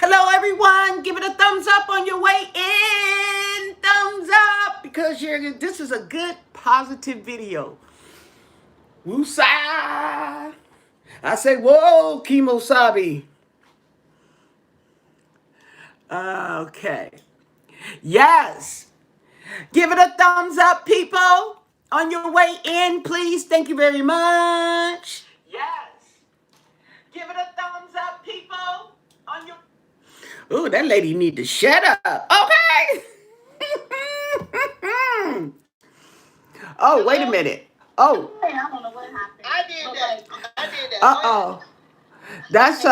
Hello, everyone. Give it a thumbs up on your way in. Thumbs up because this is a good, positive video. Woosah. I say, whoa, Kimosabi. Okay. Yes. Give it a thumbs up, people. On your way in, please. Thank you very much. Yes. Give it a thumbs up, people. On your. Ooh, that lady need to shut up. Okay. Oh, wait a minute. Oh. I don't know what happened. I did that. I did that. Uh-oh. That's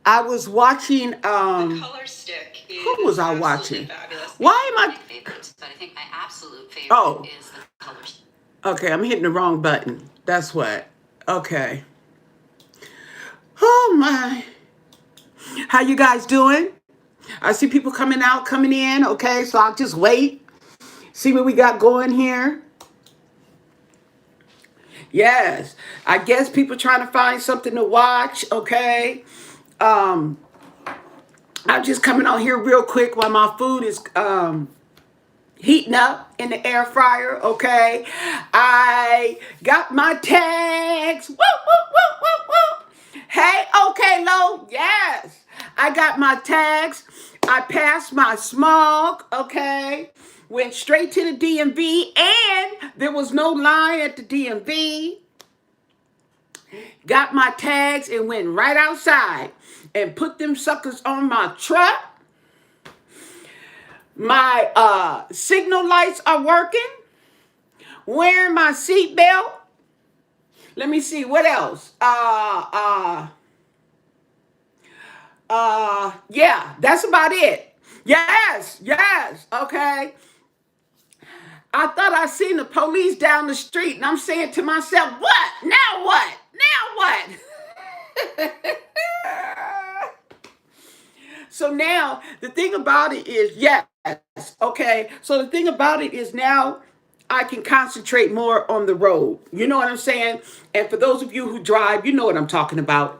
I was watching the color stick is who was I watching? Fabulous. Why am I favorites, but I think my absolute favorite is the color stick. Okay, I'm hitting the wrong button. That's what. Okay. Oh my. How you guys doing? I see people coming out, coming in. Okay, so I'll just wait. See what we got going here. Yes. I guess people trying to find something to watch. Okay. I'm just coming on here real quick while my food is heating up in the air fryer. Okay. I got my tags. Woo, woo, woo, woo, woo. Hey, okay, Lo. Yes. I got my tags. I passed my smog. Okay. Went straight to the DMV, and there was no line at the DMV. Got my tags and went right outside and put them suckers on my truck. My signal lights are working. Wearing my seatbelt. Let me see what else. Yeah, that's about it. Yes, okay. I thought I seen the police down the street, and I'm saying to myself, what? Now what? Now what? So now the thing about it is, yes, okay. So the thing about it is now I can concentrate more on the road. You know what I'm saying? And for those of you who drive, you know what I'm talking about.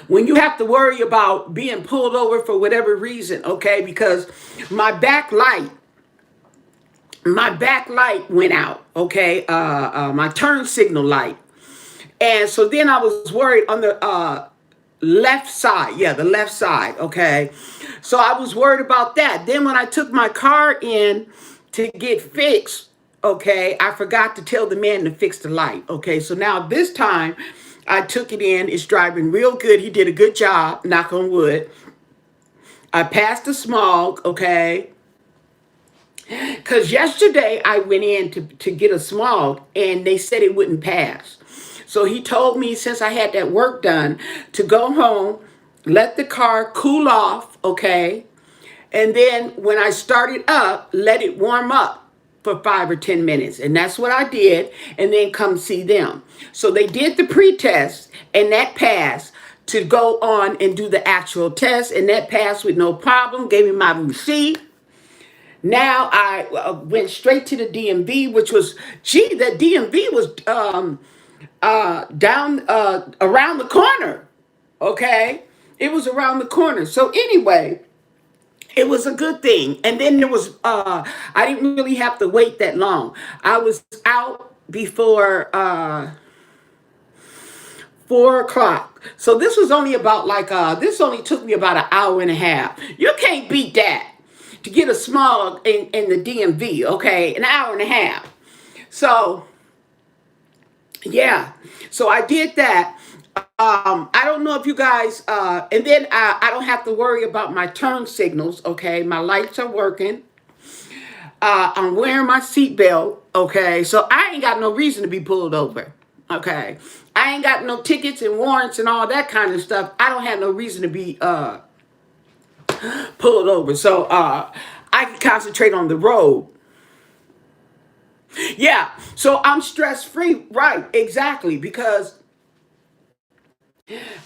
When you have to worry about being pulled over for whatever reason, okay, because my back light went out, okay, my turn signal light. And so then I was worried on the left side. Yeah, the left side, okay. So I was worried about that. Then when I took my car in to get fixed, okay, I forgot to tell the man to fix the light, okay. So now this time I took it in. It's driving real good. He did a good job, knock on wood. I passed the smog, okay. Because yesterday I went in to get a smog and they said it wouldn't pass. So he told me, since I had that work done, to go home, let the car cool off, okay? And then when I start it up, let it warm up for 5 or 10 minutes. And that's what I did, and then come see them. So they did the pre-test, and that passed, to go on and do the actual test, and that passed with no problem, gave me my receipt. Now I went straight to the DMV, which was, that DMV was down around the corner. Okay, it was around the corner. So anyway, it was a good thing. And then there was I didn't really have to wait that long. I was out before 4 o'clock. So this was only about this only took me about an hour and a half. You can't beat that. To get a smog in the DMV, okay, an hour and a half. So, yeah, so I did that. I don't know if you guys, and then I don't have to worry about my turn signals, okay, my lights are working. I'm wearing my seatbelt, okay, so I ain't got no reason to be pulled over, okay. I ain't got no tickets and warrants and all that kind of stuff. I don't have no reason to be pulled over. So I can concentrate on the road. Yeah, so I'm stress free. Right, exactly. Because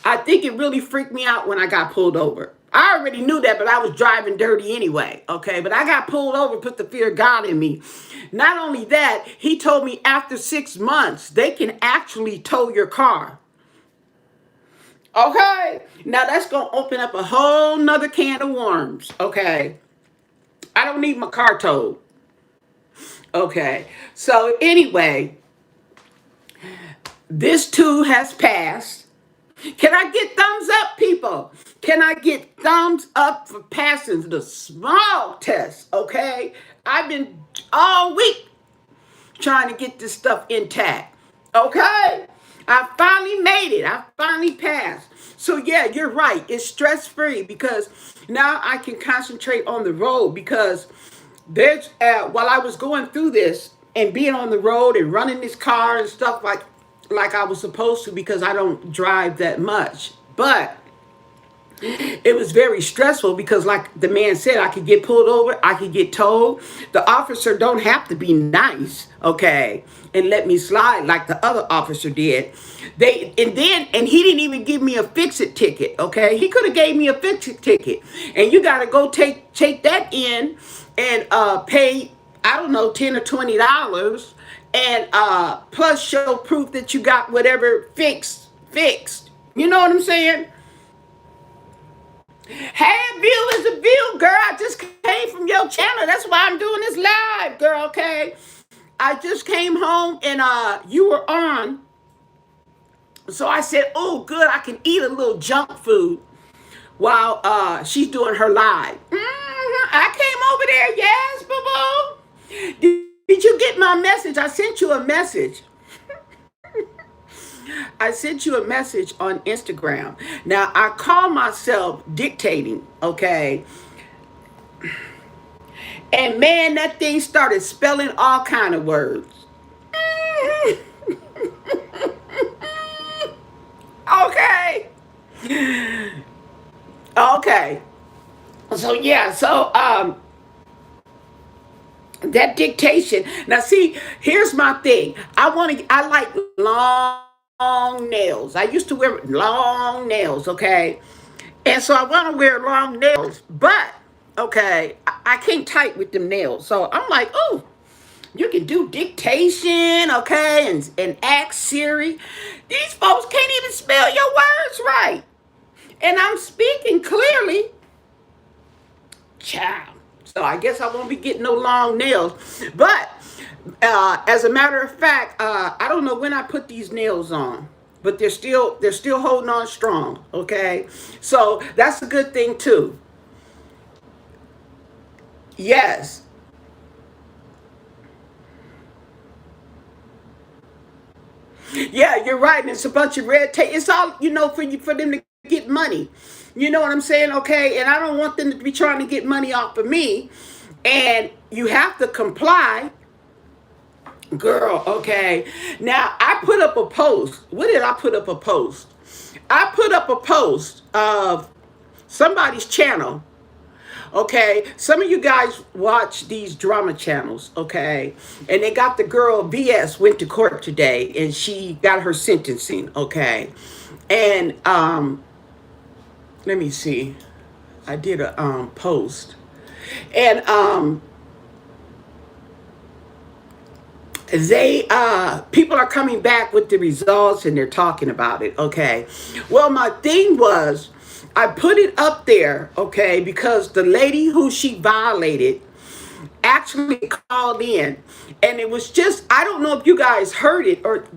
I think it really freaked me out when I got pulled over. I already knew that, but I was driving dirty anyway. Okay, but I got pulled over, put the fear of God in me. Not only that, he told me after 6 months, they can actually tow your car. Okay. Now that's going to open up a whole nother can of worms. Okay. I don't need my car towed. Okay. So anyway, this too has passed. Can I get thumbs up, people? Can I get thumbs up for passing the small test? Okay. I've been all week trying to get this stuff intact. Okay? I finally made it. I finally passed. So yeah, you're right. It's stress free because now I can concentrate on the road because there's while I was going through this and being on the road and running this car and stuff like I was supposed to because I don't drive that much. But it was very stressful because like the man said, I could get pulled over, I could get towed. The officer don't have to be nice, okay, and let me slide like the other officer did. And he didn't even give me a fix-it ticket, okay. He could have gave me a fix-it ticket, and you got to go take that in and pay, I don't know, $10 or $20, and plus show proof that you got whatever fixed. You know what I'm saying? Hey, view is a view, girl. I just came from your channel. That's why I'm doing this live, girl. Okay. I just came home and you were on. So I said, oh, good. I can eat a little junk food while she's doing her live. I came over there. Yes, boo boo. Did you get my message? I sent you a message. I sent you a message on Instagram. Now I call myself dictating, okay? And man, that thing started spelling all kind of words. Okay. Okay. So yeah, so that dictation. Now see, here's my thing. I like long nails. I used to wear long nails, okay? And so I want to wear long nails, but okay, I can't type with them nails. So I'm like, oh, you can do dictation, okay, and ask Siri. These folks can't even spell your words right. And I'm speaking clearly, child. So I guess I won't be getting no long nails. But as a matter of fact, I don't know when I put these nails on, but they're still holding on strong. Okay, so that's a good thing too. Yes. Yeah, you're right. And it's a bunch of red tape. It's all, for them to get money. You know what I'm saying? Okay. And I don't want them to be trying to get money off of me. And you have to comply, girl. Okay. Now I put up a post. What did I put up a post? I put up a post of somebody's channel. Okay, some of you guys watch these drama channels, okay, and they got the girl VS went to court today, and she got her sentencing, okay, and let me see, I did a post, and they people are coming back with the results and they're talking about it, okay. Well, my thing was I put it up there, okay, because the lady who she violated actually called in, and it was just, I don't know if you guys heard it, or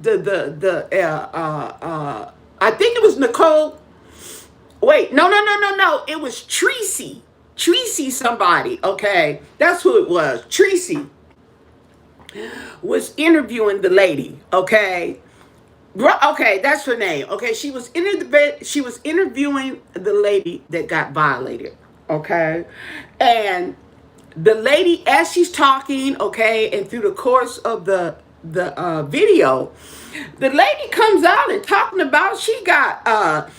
I think it was Nicole. Wait, no, it was Tracy somebody, okay, that's who it was. Tracy was interviewing the lady, okay. Okay, that's her name. Okay, she was interviewing the lady that got violated. Okay, and the lady, as she's talking, okay, and through the course of the video, the lady comes out and talking about she got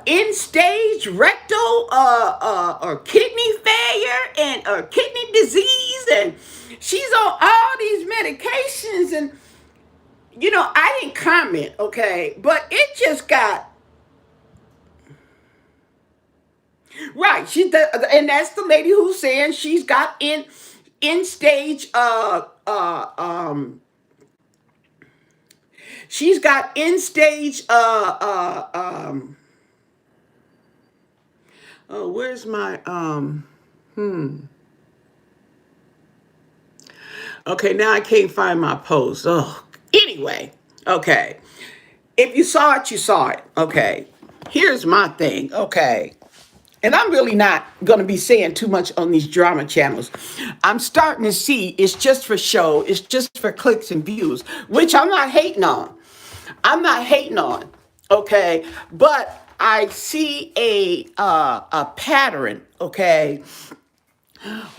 end stage rectal or kidney failure and or kidney disease, and she's on all these medications, and I didn't comment, okay, but it just got right. And that's the lady who's saying she's got in stage She's got end stage. Oh, where's my Okay, now I can't find my post. Oh, anyway. Okay, if you saw it, you saw it. Okay, here's my thing. Okay. And I'm really not going to be saying too much on these drama channels. I'm starting to see it's just for show, it's just for clicks and views, which I'm not hating on. I'm not hating on, okay? But I see a pattern, okay,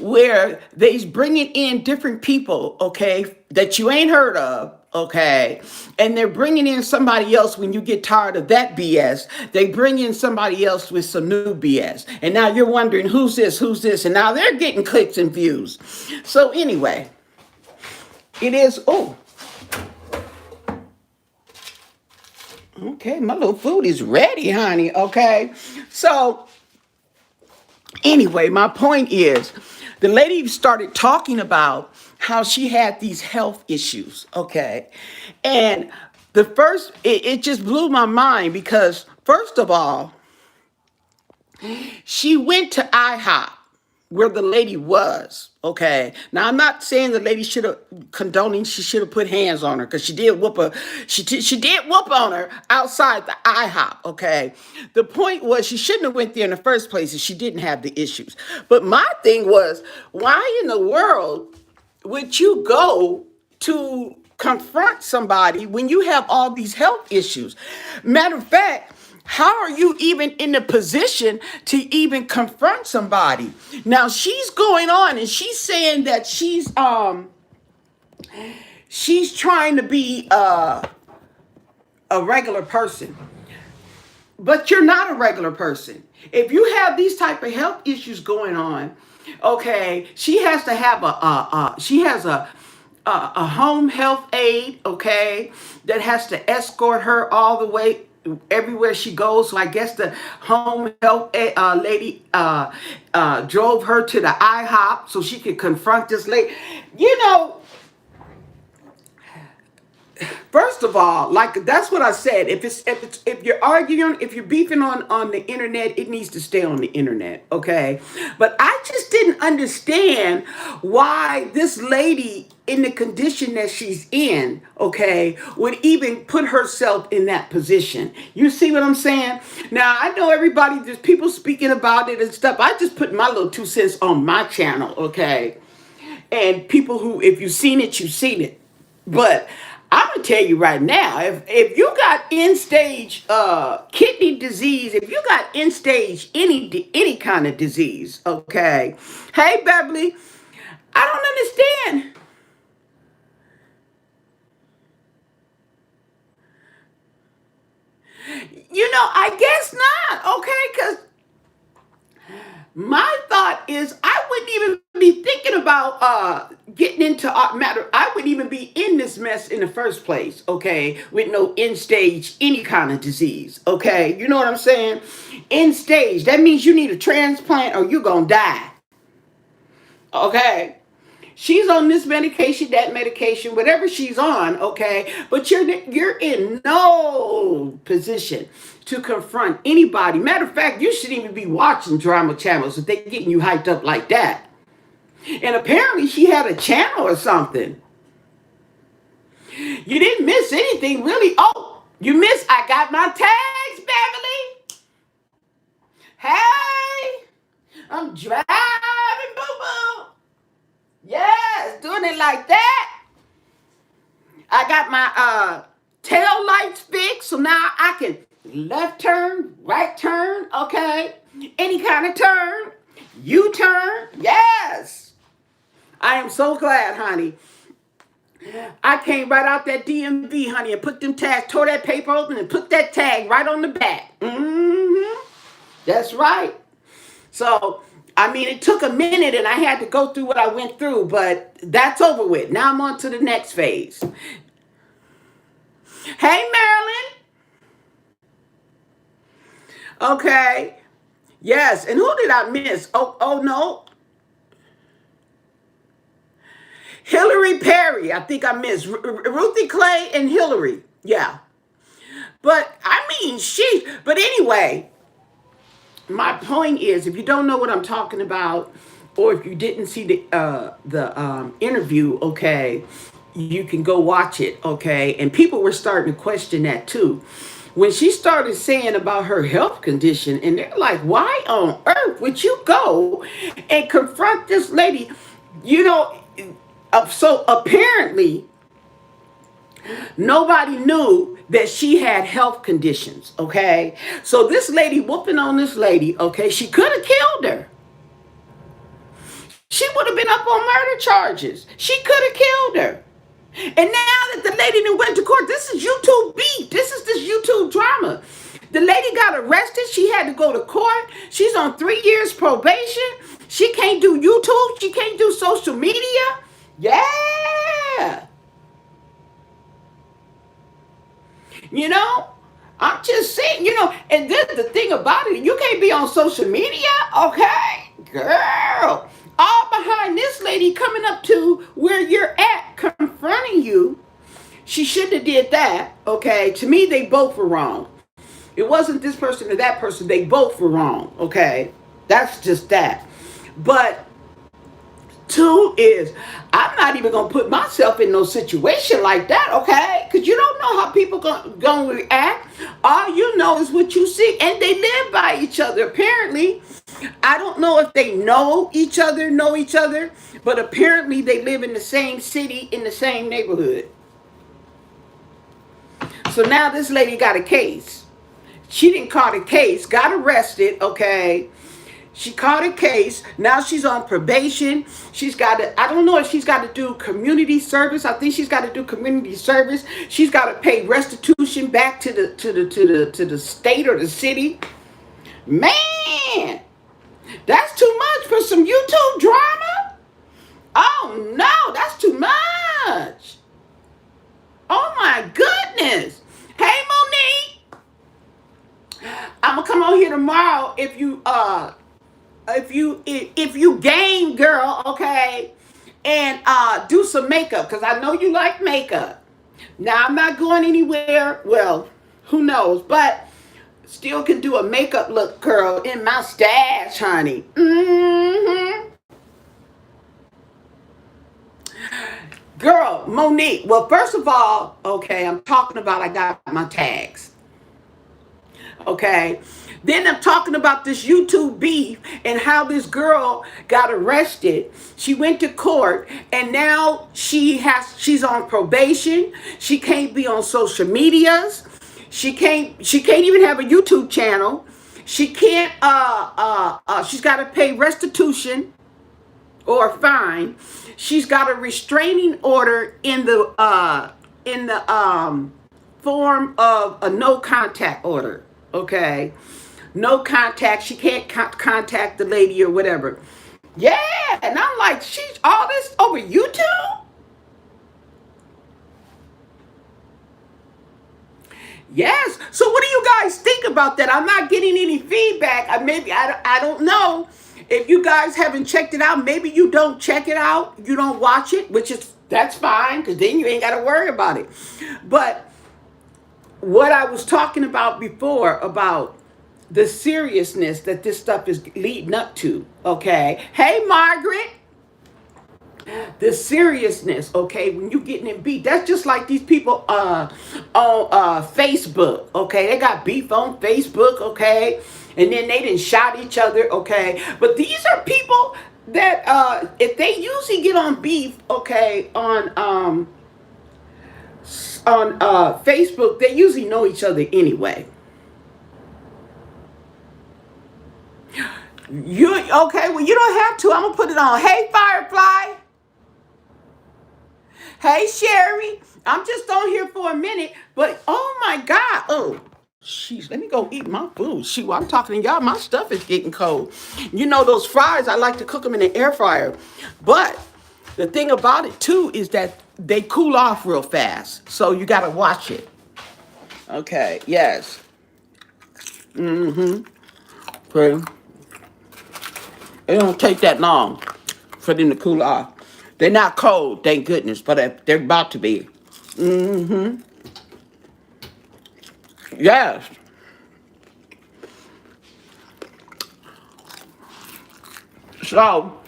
where they's bringing in different people, okay, that you ain't heard of, okay, and they're bringing in somebody else when you get tired of that BS. They bring in somebody else with some new BS, and now you're wondering who's this, and now they're getting clicks and views. So anyway, it is. Oh, okay, my little food is ready, honey. Okay, so anyway, my point is the lady started talking about how she had these health issues, okay? And the first, it just blew my mind because, first of all, she went to IHOP where the lady was. Okay. Now I'm not saying the lady should have condoning. She should have put hands on her because she did whoop her. She did whoop on her outside the IHOP. Okay. The point was she shouldn't have went there in the first place if she didn't have the issues. But my thing was, why in the world would you go to confront somebody when you have all these health issues? Matter of fact, how are you even in the position to even confront somebody? Now she's going on and she's saying that she's trying to be a regular person. But you're not a regular person. If you have these type of health issues going on, okay, she has to have a home health aide, okay, that has to escort her all the way everywhere she goes. So I guess the home health lady drove her to the IHOP so she could confront this lady. You know, first of all, like that's what I said. If you're arguing, if you're beefing on the internet, it needs to stay on the internet, okay? But I just didn't understand why this lady in the condition that she's in, okay, would even put herself in that position. You see what I'm saying? Now I know everybody, there's people speaking about it and stuff. I just put my little 2 cents on my channel, okay? And people who, if you've seen it, you've seen it. But I'm gonna tell you right now, if you got end stage kidney disease, if you got end stage any kind of disease, okay. Hey Beverly, I don't understand. I guess not, okay, because my thought is I wouldn't even be thinking about getting into matter. I wouldn't even be in this mess in the first place, okay, with no end stage, any kind of disease, okay? You know what I'm saying? End stage, that means you need a transplant or you're going to die, okay? She's on this medication, that medication, whatever she's on, okay? But you're in no position to confront anybody. Matter of fact, you shouldn't even be watching drama channels if they're getting you hyped up like that. And apparently she had a channel or something. You didn't miss anything, really. Oh, you missed. I got my tags, Beverly. Hey, I'm driving, boo boo. Yes, doing it like that. I got my tail lights fixed, so now I can left turn, right turn, okay? Any kind of turn, U-turn, yes. I am so glad, honey. I came right out that DMV, honey, and put them tags, tore that paper open and put that tag right on the back. That's right. So, I mean, it took a minute and I had to go through what I went through, but that's over with. Now I'm on to the next phase. Hey, Marilyn. Okay. Yes. And who did I miss? Oh no. Hillary Perry. I think I missed Ruthie Clay and Hillary. Yeah. But I mean, but anyway, my point is, if you don't know what I'm talking about, or if you didn't see the interview, okay, you can go watch it, okay. And people were starting to question that too. When she started saying about her health condition, and they're like, why on earth would you go and confront this lady? You know, so apparently nobody knew that she had health conditions, okay? So this lady whooping on this lady, okay, she could have killed her. She would have been up on murder charges. She could have killed her. And now that the lady done went to court, this is YouTube beef. This is this YouTube drama. The lady got arrested. She had to go to court. She's on 3 years probation. She can't do YouTube. She can't do social media. Yeah. You know, I'm just saying, and this the thing about it, you can't be on social media, okay? Girl, all behind this lady coming up to where you're at, confronting you. She shouldn't have did that, okay? To me, they both were wrong. It wasn't this person or that person. They both were wrong, okay? That's just that. But two is, I'm not even gonna put myself in no situation like that, okay? Because you don't know how people gonna react. All you know is what you see, and they live by each other. Apparently, I don't know if they know each other, but apparently they live in the same city, in the same neighborhood. So now this lady got a case. She didn't caught a case, got arrested, okay? She caught a case. Now she's on probation. She's got to, I don't know if she's got to do community service. I think she's got to do community service. She's got to pay restitution back to the state or the city. Man, that's too much for some YouTube drama. Oh no, that's too much. Oh my goodness. Hey Monique, I'm gonna come on here tomorrow if you game, girl, okay, and do some makeup, because I know you like makeup. Now I'm not going anywhere. Well, who knows, but still can do a makeup look, girl, in my stash, honey. Girl, Monique, well, first of all, okay, I'm talking about I got my tags. Okay. Then I'm talking about this YouTube beef and how this girl got arrested. She went to court and now she's on probation. She can't be on social medias. She can't even have a YouTube channel. She can't she's got to pay restitution or fine. She's got a restraining order in the form of a no contact order. Okay, no contact. She can't contact the lady or whatever. Yeah, and I'm like, she's all this over YouTube. Yes. So what do you guys think about that? I'm not getting any feedback. I don't know if you guys haven't checked it out. Maybe you don't check it out. You don't watch it, that's fine, because then you ain't got to worry about it. But what I was talking about before about the seriousness that this stuff is leading up to. Okay. Hey, Margaret. The seriousness, okay, when you getting in beef, that's just like these people on Facebook, okay, they got beef on Facebook, okay, and then they didn't shot each other, okay, but these are people that if they usually get on beef, okay, on Facebook, they usually know each other anyway. You okay? Well, you don't have to. I'm gonna put it on. Hey, Firefly. Hey, Sherry. I'm just on here for a minute, but oh my God. Oh, jeez. Let me go eat my food. Shoot, I'm talking to y'all. My stuff is getting cold. You know those fries? I like to cook them in the air fryer, but the thing about it too is that they cool off real fast, so you gotta watch it. Okay. Yes. Okay. It don't take that long for them to cool off. They're not cold, thank goodness, but they're about to be. Yes. So,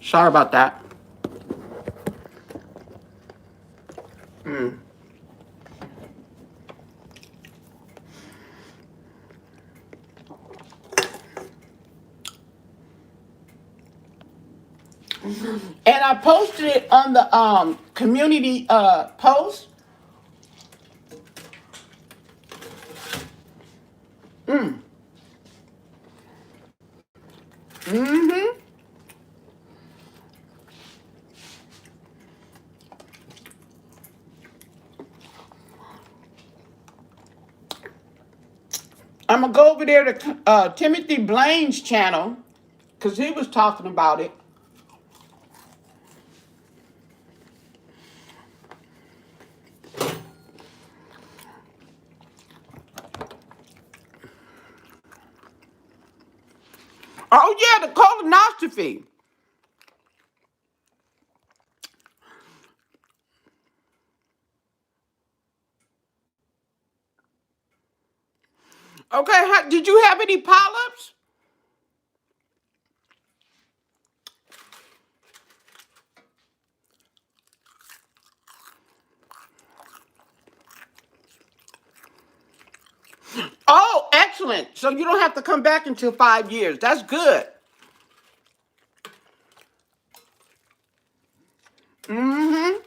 sorry about that. And I posted it on the community post. Mm-hmm. I'm gonna go over there to Timothy Blaine's channel because he was talking about it. Oh yeah, the colonoscopy. Okay, did you have any polyps? Oh, excellent. So you don't have to come back until 5 years. That's good. Mm-hmm.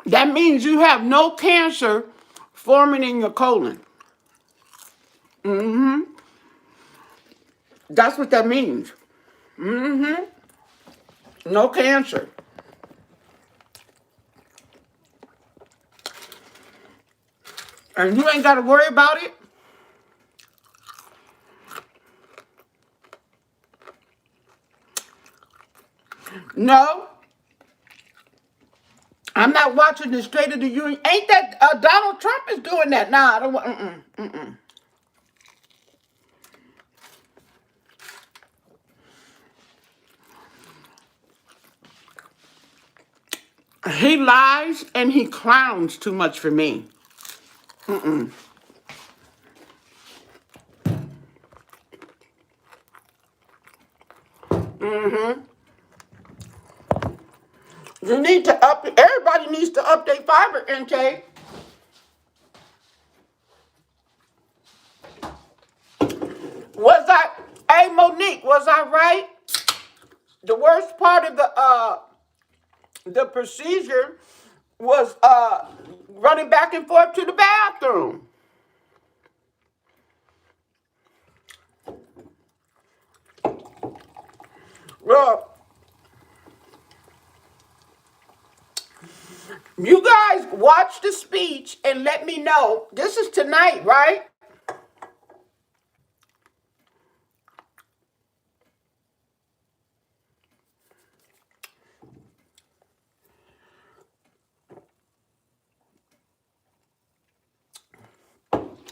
That means you have no cancer forming in your colon. Mm-hmm. That's what that means. Mm-hmm. No cancer. And you ain't got to worry about it. No, I'm not watching the State of the Union. Ain't that Donald Trump is doing that? Nah, I don't want. Mm-mm. He lies and he clowns too much for me. Mm-mm. Mm-hmm. You need to up. Everybody needs to update fiber intake. Was I? Hey Monique, was I right? The worst part of the procedure was running back and forth to the bathroom. Well, you guys watch the speech and let me know. This is tonight, right?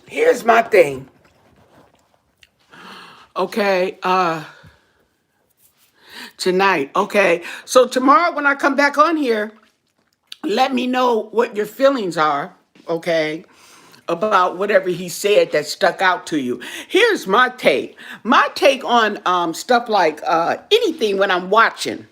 Here's my thing. Okay, tonight. Okay. So tomorrow when I come back on here, let me know what your feelings are, okay? About whatever he said that stuck out to you. Here's my take. My take on stuff like anything when I'm watching.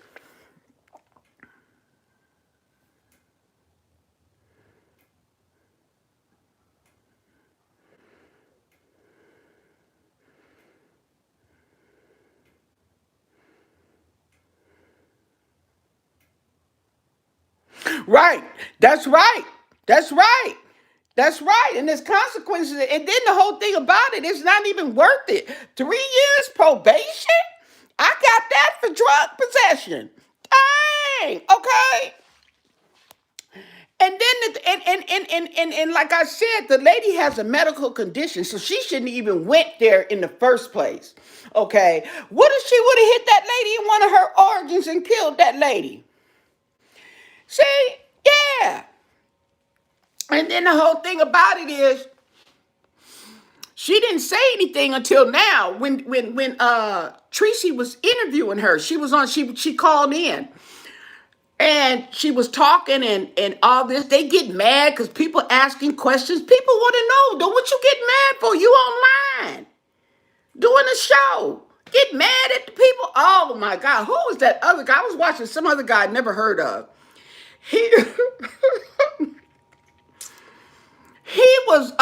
Right. That's right. That's right. That's right. And there's consequences. And then the whole thing about it, it's not even worth it. 3 years probation? I got that for drug possession. Dang. Okay. And then and like I said, the lady has a medical condition, so she shouldn't even went there in the first place. Okay. What if she would have hit that lady in one of her organs and killed that lady? See? Yeah. And then the whole thing about it is she didn't say anything until now when Tracy was interviewing her. She was on she called in. And she was talking and all this. They get mad because people asking questions. People want to know, what you get mad for? You online doing a show. Get mad at the people. Oh my God. Who was that other guy? I was watching some other guy I never heard of. He he was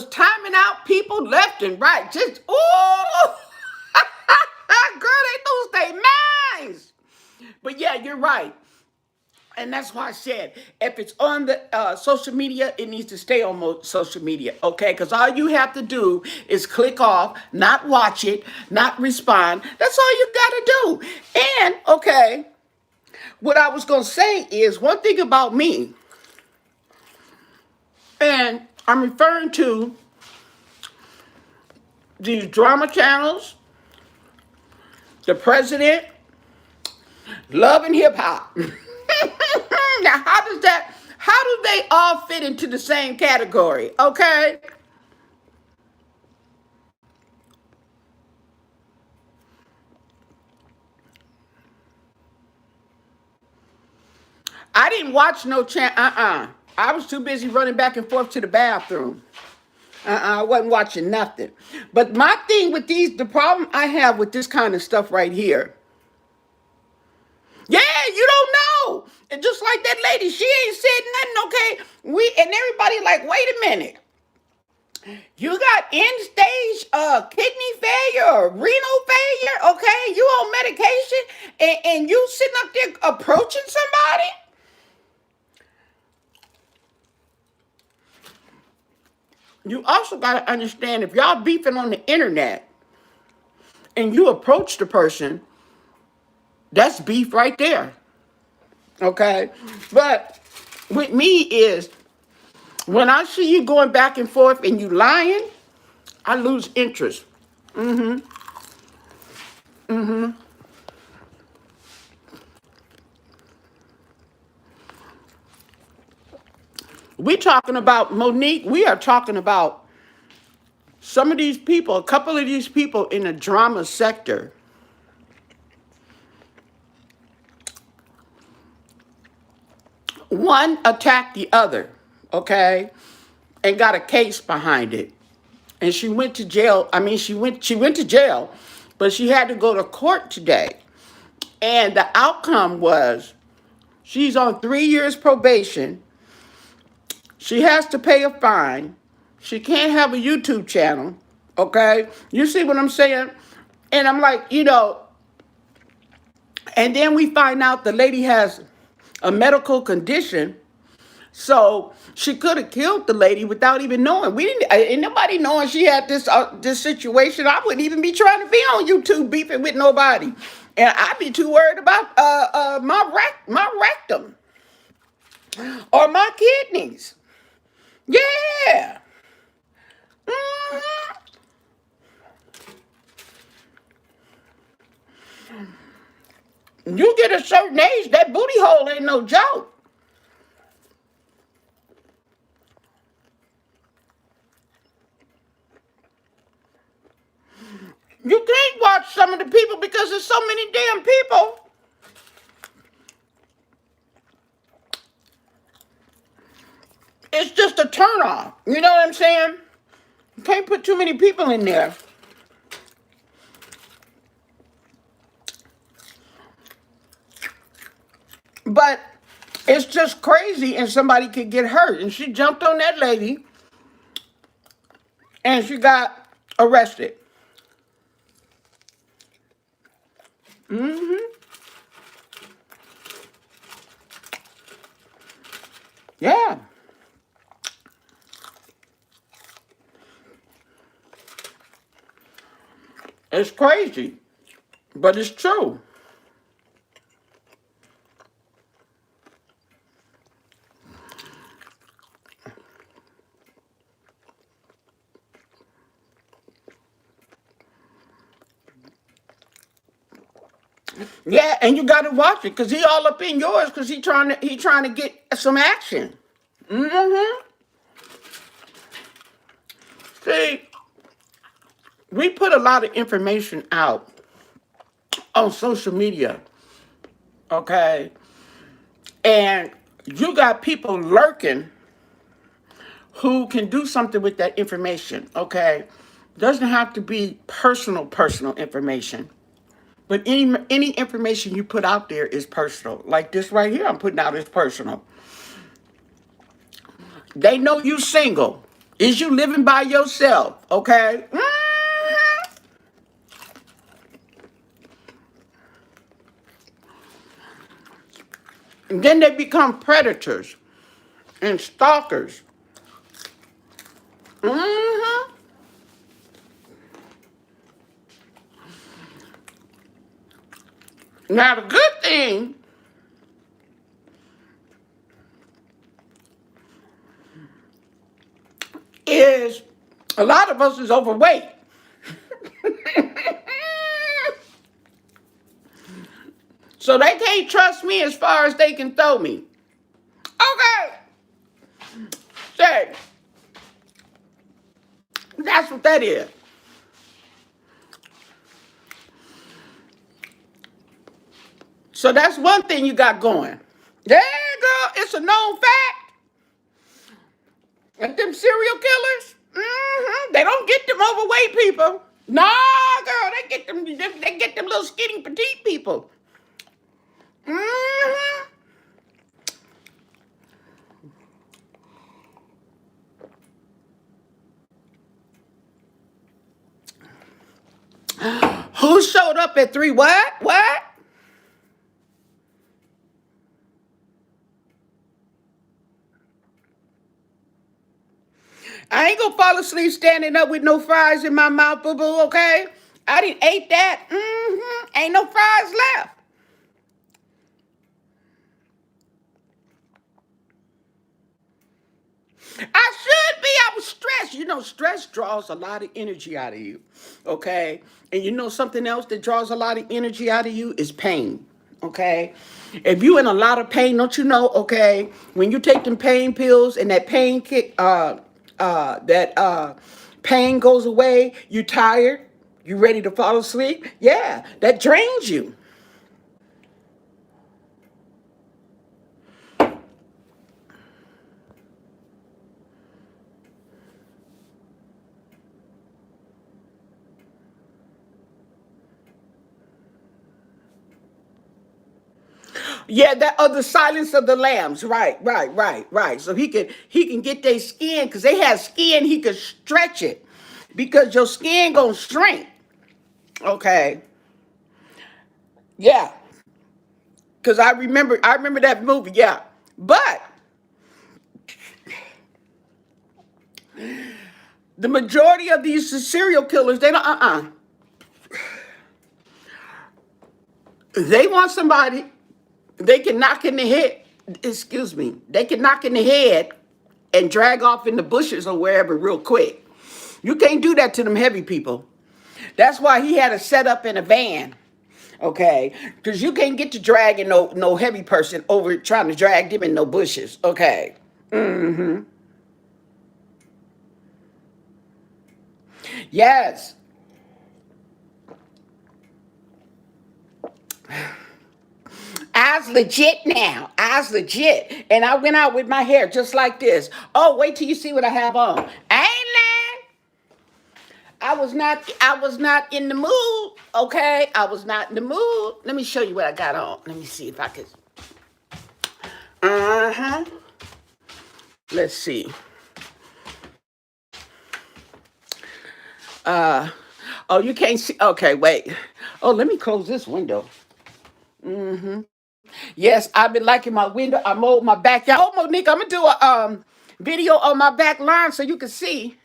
timing out people left and right. Just ooh girl, they lose their minds. But yeah, you're right. And that's why I said, if it's on the social media, it needs to stay on social media, okay? Because all you have to do is click off, not watch it, not respond. That's all you got to do. And, okay, what I was going to say is one thing about me, and I'm referring to these drama channels, the president, love and hip hop. Now, how do they all fit into the same category? Okay. I didn't watch no I was too busy running back and forth to the bathroom. I wasn't watching nothing. But my thing with the problem I have with this kind of stuff right here. Yeah, you don't know. And just like that lady, she ain't said nothing, okay? And everybody like, wait a minute. You got end stage kidney failure or renal failure, okay? You on medication and you sitting up there approaching somebody? You also got to understand, if y'all beefing on the internet and you approach the person, that's beef right there. Okay? But with me is, when I see you going back and forth and you lying, I lose interest. We talking about, Monique, we are talking about some of these people, a couple of these people in the drama sector. One attacked the other, okay, and got a case behind it. And she went to jail. I mean, she went to jail, but she had to go to court today. And the outcome was she's on 3 years probation. She has to pay a fine. She can't have a YouTube channel, okay? You see what I'm saying? And I'm like, and then we find out the lady has a medical condition. So she could have killed the lady without even knowing. We didn't. Ain't nobody knowing she had this situation. I wouldn't even be trying to be on YouTube beefing with nobody, and I'd be too worried about my rectum or my kidneys. Yeah. Mhm. You get a certain age, that booty hole ain't no joke. You can't watch some of the people because there's so many damn people. It's just a turnoff. You know what I'm saying? You can't put too many people in there. But it's just crazy, and somebody could get hurt. And she jumped on that lady, and she got arrested. Mm-hmm. Yeah. It's crazy, but it's true. Yeah, and you got to watch it because he all up in yours because he trying to get some action. Mm-hmm. See, we put a lot of information out on social media, okay? And you got people lurking who can do something with that information, okay? Doesn't have to be personal information. But any information you put out there is personal. Like this right here I'm putting out is personal. They know you single. Is you living by yourself, okay? And then they become predators and stalkers. hmm Now the good thing is a lot of us is overweight. So they can't trust me as far as they can throw me. Okay. Say, that's what that is. So that's one thing you got going. Yeah, girl, it's a known fact. And them serial killers, they don't get them overweight people. Nah, girl, they get them little skinny petite people. hmm Who showed up at 3? What? What? I ain't gonna fall asleep standing up with no fries in my mouth, boo boo, okay? I didn't ate that. Ain't no fries left. I should be. I was stressed. You know, stress draws a lot of energy out of you, okay? And you know something else that draws a lot of energy out of you is pain, okay? If you in a lot of pain, don't you know, okay, when you take them pain pills and that pain kick, pain goes away, you tired, you ready to fall asleep? Yeah, that drains you. Yeah, that the silence of the lambs. Right. So he can get their skin because they have skin. He could stretch it because your skin gonna shrink. Okay. Yeah. Because I remember that movie. Yeah. But the majority of these serial killers, they don't. They want somebody they can knock in the head. Excuse me. They can knock in the head and drag off in the bushes or wherever real quick. You can't do that to them heavy people. That's why he had to set up in a van, okay? Because you can't get to dragging no heavy person over trying to drag them in no bushes, okay? Yes. I was legit now. I was legit. And I went out with my hair just like this. Oh, wait till you see what I have on. I ain't lying. I was not in the mood. Okay. I was not in the mood. Let me show you what I got on. Let me see if I could. Uh-huh. Let's see. Uh oh, you can't see. Okay, wait. Oh, let me close this window. Yes, I've been liking my window. I mowed my backyard. Oh, Monique, I'm gonna do a video on my back lawn so you can see.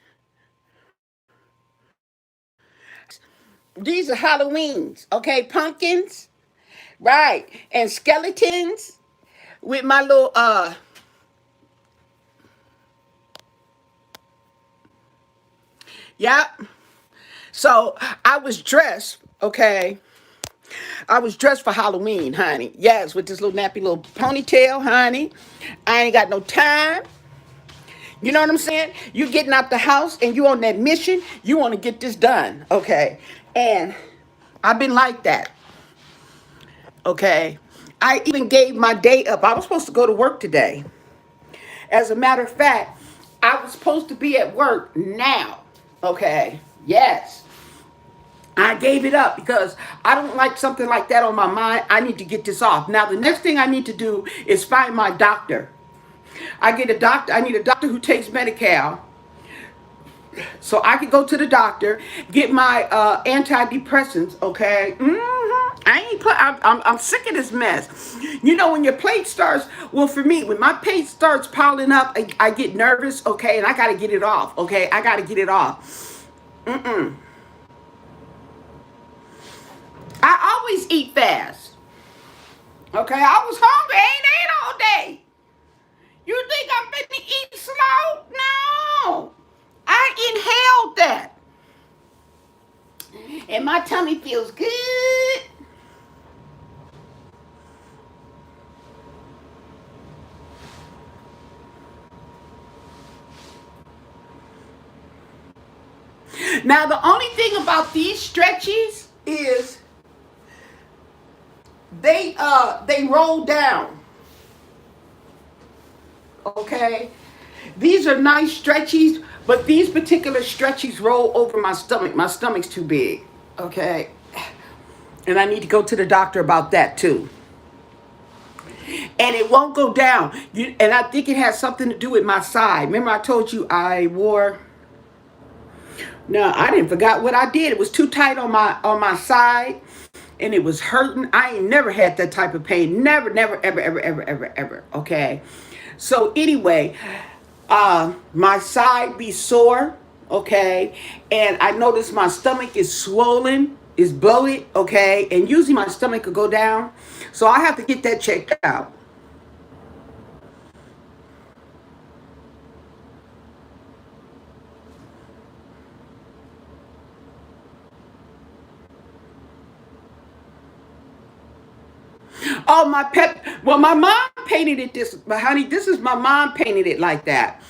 These are Halloweens, okay? Pumpkins, right? And skeletons with my little yeah. So I was dressed, okay. I was dressed for Halloween, honey. Yes, with this little nappy little ponytail, honey. I ain't got no time. You know what I'm saying? You getting out the house and you on that mission. You want to get this done, okay? And I've been like that, okay? I even gave my day up. I was supposed to go to work today. As a matter of fact, I was supposed to be at work now. Okay. Yes. I gave it up because I don't like something like that on my mind. I need to get this off. Now, the next thing I need to do is find my doctor. I need a doctor who takes Medi-Cal so I can go to the doctor, get my antidepressants, okay? I ain't put. I'm sick of this mess. You know, when your plate starts. Well, for me, when my plate starts piling up, I get nervous. Okay, and I got to get it off. Okay, I got to get it off. I always eat fast. Okay, I was hungry. I ain't ate all day. You think I'm finna eat slow? No. I inhaled that. And my tummy feels good. Now, the only thing about these stretchies is they roll down. Okay? These are nice stretchies, but these particular stretchies roll over my stomach. My stomach's too big. Okay? And I need to go to the doctor about that too. And it won't go down. And I think it has something to do with my side. Remember I told you I wore. No, I didn't forgot what I did. It was too tight on my side, and it was hurting. I ain't never had that type of pain. Never, never, ever, ever, ever, ever, ever. Okay. So anyway, my side be sore. Okay, and I notice my stomach is swollen, is bloated. Okay, and usually my stomach could go down, so I have to get that checked out. Oh, my pet. Well, my mom painted it this, but honey, this is my mom painted it like that.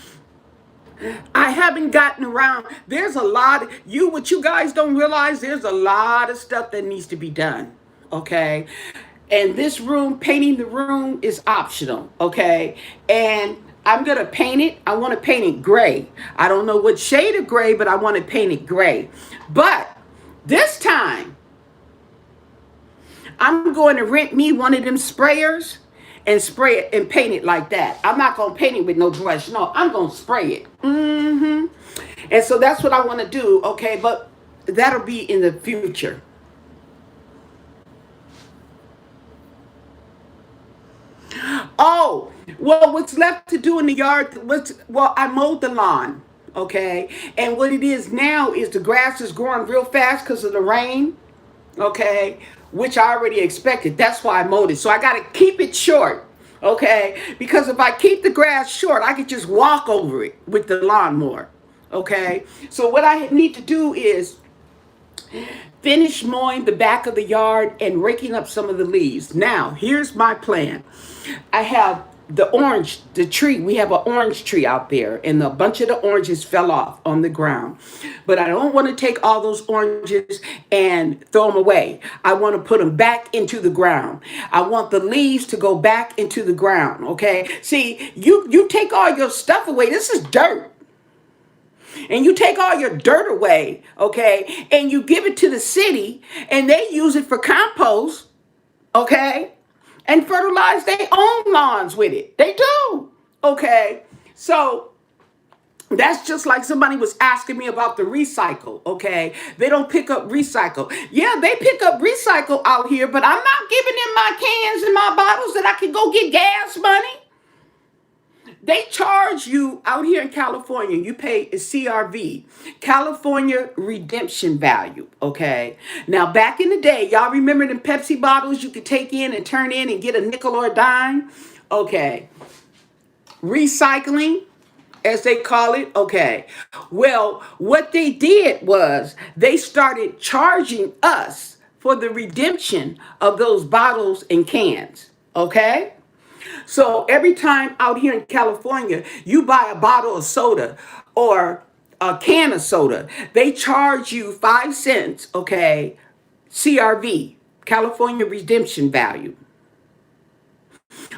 I haven't gotten around. There's a lot. What you guys don't realize, there's a lot of stuff that needs to be done. Okay. And this room, painting the room is optional. Okay. And I'm going to paint it. I want to paint it gray. I don't know what shade of gray, but I want to paint it gray. But this time, I'm going to rent me one of them sprayers and spray it and paint it like that. I'm not going to paint it with no brush. No, I'm going to spray it. And so that's what I want to do. Okay. But that'll be in the future. Oh, well, what's left to do in the yard? Well, I mowed the lawn. Okay. And what it is now is the grass is growing real fast because of the rain. Okay, which I already expected. That's why I mowed it. So I got to keep it short. Okay, because if I keep the grass short, I could just walk over it with the lawnmower. Okay, so what I need to do is finish mowing the back of the yard and raking up some of the leaves. Now, here's my plan. I have the tree. We have an orange tree out there, and a bunch of the oranges fell off on the ground. But I don't want to take all those oranges and throw them away. I want to put them back into the ground. I want the leaves to go back into the ground. Okay. See, you take all your stuff away. This is dirt. And you take all your dirt away, okay, and you give it to the city, and they use it for compost, okay, and fertilize their own lawns with it. They do, okay. So that's just like somebody was asking me about the recycle, okay? They don't pick up recycle. Yeah, they pick up recycle out here, but I'm not giving them my cans and my bottles that I can go get gas money. They charge you out here in California, you pay a CRV, California Redemption Value, okay? Now, back in the day, y'all remember them Pepsi bottles you could take in and turn in and get a nickel or a dime? Okay. Recycling, as they call it, okay. Well, what they did was they started charging us for the redemption of those bottles and cans, okay? So every time out here in California, you buy a bottle of soda or a can of soda, they charge you 5 cents, okay, CRV, California Redemption Value.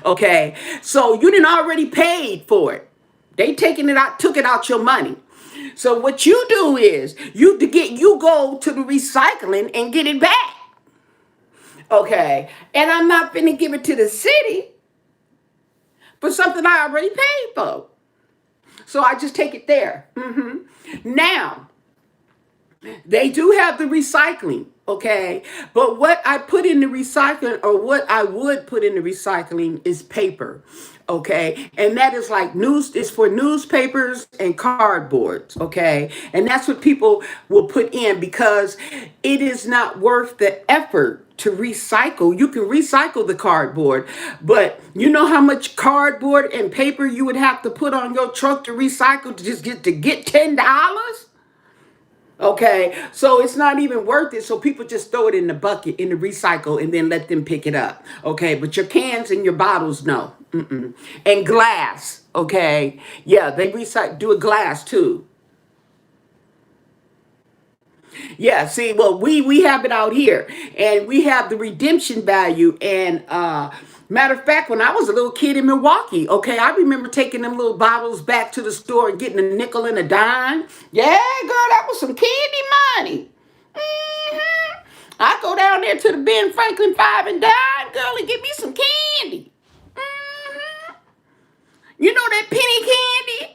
Okay, so you didn't already paid for it. They taking it out, took it out your money. So what you do is you go to the recycling and get it back. Okay, and I'm not finna give it to the city for something I already paid for. So I just take it there. Now, they do have the recycling, okay? But what I put in the recycling, or what I would put in the recycling, is paper, okay? And that is like it's for newspapers and cardboards, okay? And that's what people will put in, because it is not worth the effort to recycle. You can recycle the cardboard, but you know how much cardboard and paper you would have to put on your truck to recycle to just get $10? Okay, so it's not even worth it. So people just throw it in the bucket, in the recycle, and then let them pick it up. Okay, but your cans and your bottles, no. Mm-mm. And glass, okay, yeah, they recycle, do a glass too. Yeah, see, well, we have it out here, and we have the redemption value. And matter of fact, when I was a little kid in Milwaukee, okay, I remember taking them little bottles back to the store and getting a nickel and a dime. Yeah, girl, that was some candy money. hmm I go down there to the Ben Franklin Five and Dime, girl, and get me some candy. hmm You know that penny candy?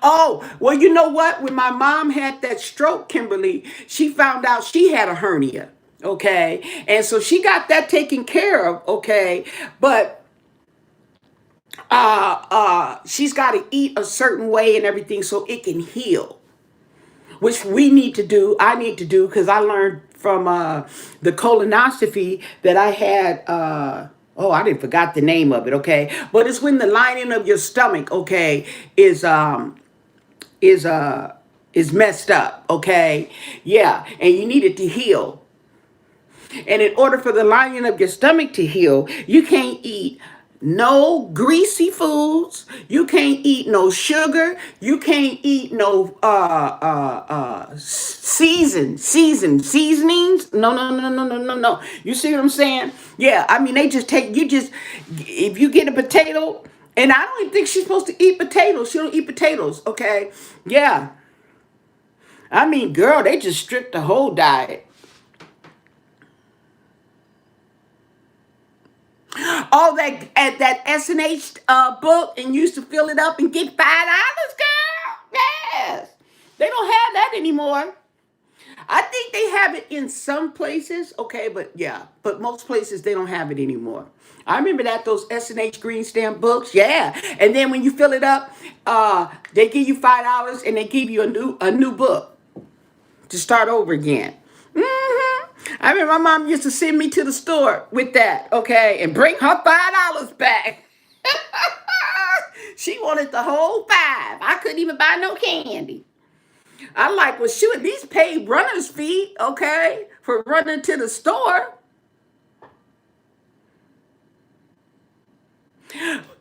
Oh, well, you know what? When my mom had that stroke, Kimberly, she found out she had a hernia. Okay. And so she got that taken care of. Okay. But she's got to eat a certain way and everything so it can heal, which we need to do. I need to do, because I learned from the colonoscopy that I had. Oh, I didn't forgot the name of it. Okay. But it's when the lining of your stomach, okay, is is uh is messed up, okay? Yeah, and you need it to heal. And in order for the lining of your stomach to heal, you can't eat no greasy foods. You can't eat no sugar. You can't eat no seasonings. No, no, no, no, no, no, no. You see what I'm saying? Yeah, I mean, they just take you just if you get a potato, and I don't even think she's supposed to eat potatoes. She don't eat potatoes, okay? Yeah. I mean, girl, they just stripped the whole diet. All that at that SNH book, and used to fill it up and get $5, girl. Yes, they don't have that anymore. I think they have it in some places, okay, but yeah, but most places they don't have it anymore. I remember that those SNH green stamp books, yeah. And then when you fill it up, they give you $5 and they give you a new book to start over again. I remember my mom used to send me to the store with that, okay, and bring her $5 back. She wanted the whole five. I couldn't even buy no candy. I like, well, she would at least pay runner's fee, okay, for running to the store.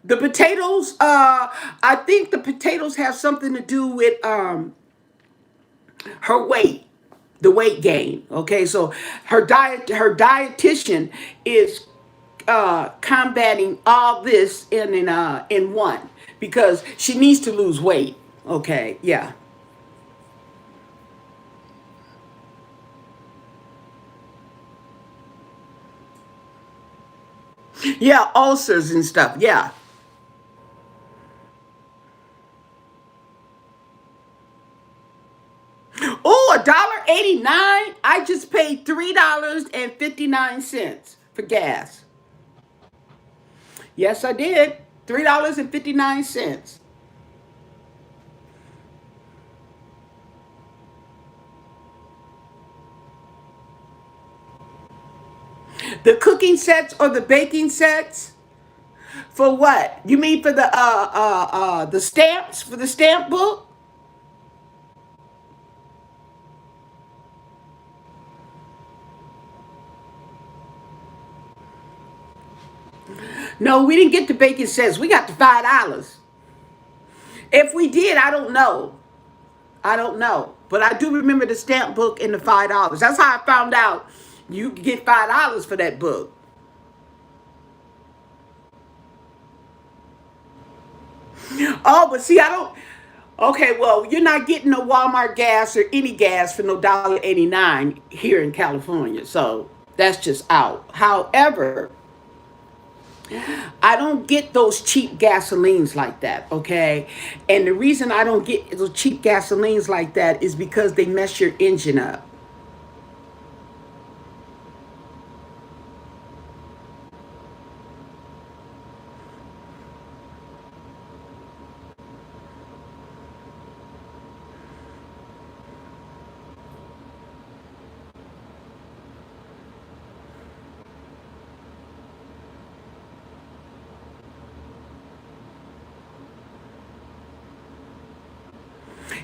The potatoes, I think the potatoes have something to do with her weight, the weight gain. Okay, so her dietitian is combating all this in one, because she needs to lose weight. Okay, yeah, yeah, ulcers and stuff. Yeah. Oh, $1.89. I just paid $3.59 for gas. Yes, I did. $3.59. The cooking sets or the baking sets? For what? You mean for the stamps, for the stamp book? No, we didn't get the baking sets. We got the $5. If we did, I don't know. I don't know. But I do remember the stamp book and the $5. That's how I found out you could get $5 for that book. Oh, but see, I don't. Okay, well, you're not getting no Walmart gas or any gas for no $1.89 here in California. So that's just out. However, I don't get those cheap gasolines like that, okay? And the reason I don't get those cheap gasolines like that is because they mess your engine up.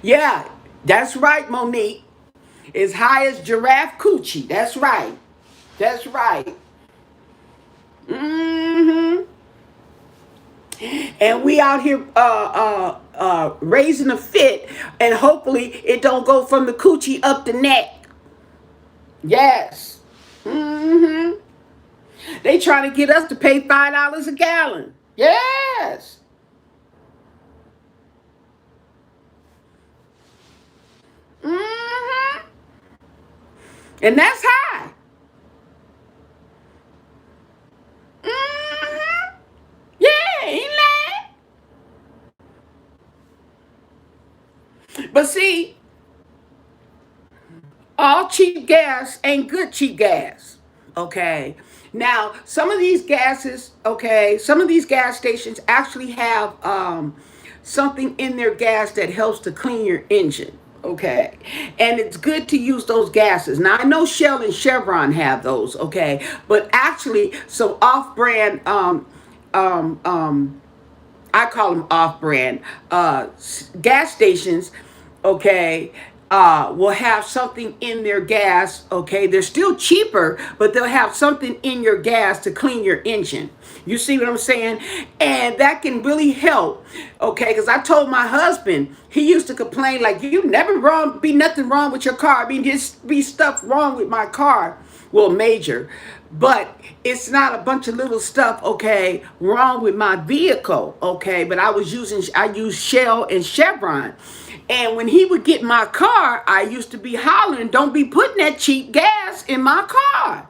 Yeah, that's right, Monique. As high as giraffe coochie. That's right. That's right. Hmm. And we out here raising a fit, and hopefully it don't go from the coochie up the neck. Yes. Hmm. They trying to get us to pay $5 a gallon. Yes. Hmm. And that's high. Hmm. Yeah, ain't lying. But see, all cheap gas ain't good cheap gas. Okay. Now, some of these gases, okay, some of these gas stations actually have something in their gas that helps to clean your engine. Okay. And it's good to use those gases. Now, I know Shell and Chevron have those, okay, but actually, some off brand um, um, I call them off-brand gas stations, okay, will have something in their gas, okay? They're still cheaper, but they'll have something in your gas to clean your engine. You see what I'm saying? And that can really help, okay? Because I told my husband, he used to complain like, you never wrong, be nothing wrong with your car. I mean, just be stuff wrong with my car. Well, major. But it's not a bunch of little stuff, okay, wrong with my vehicle, okay? But I used Shell and Chevron. And when he would get my car, I used to be hollering, don't be putting that cheap gas in my car.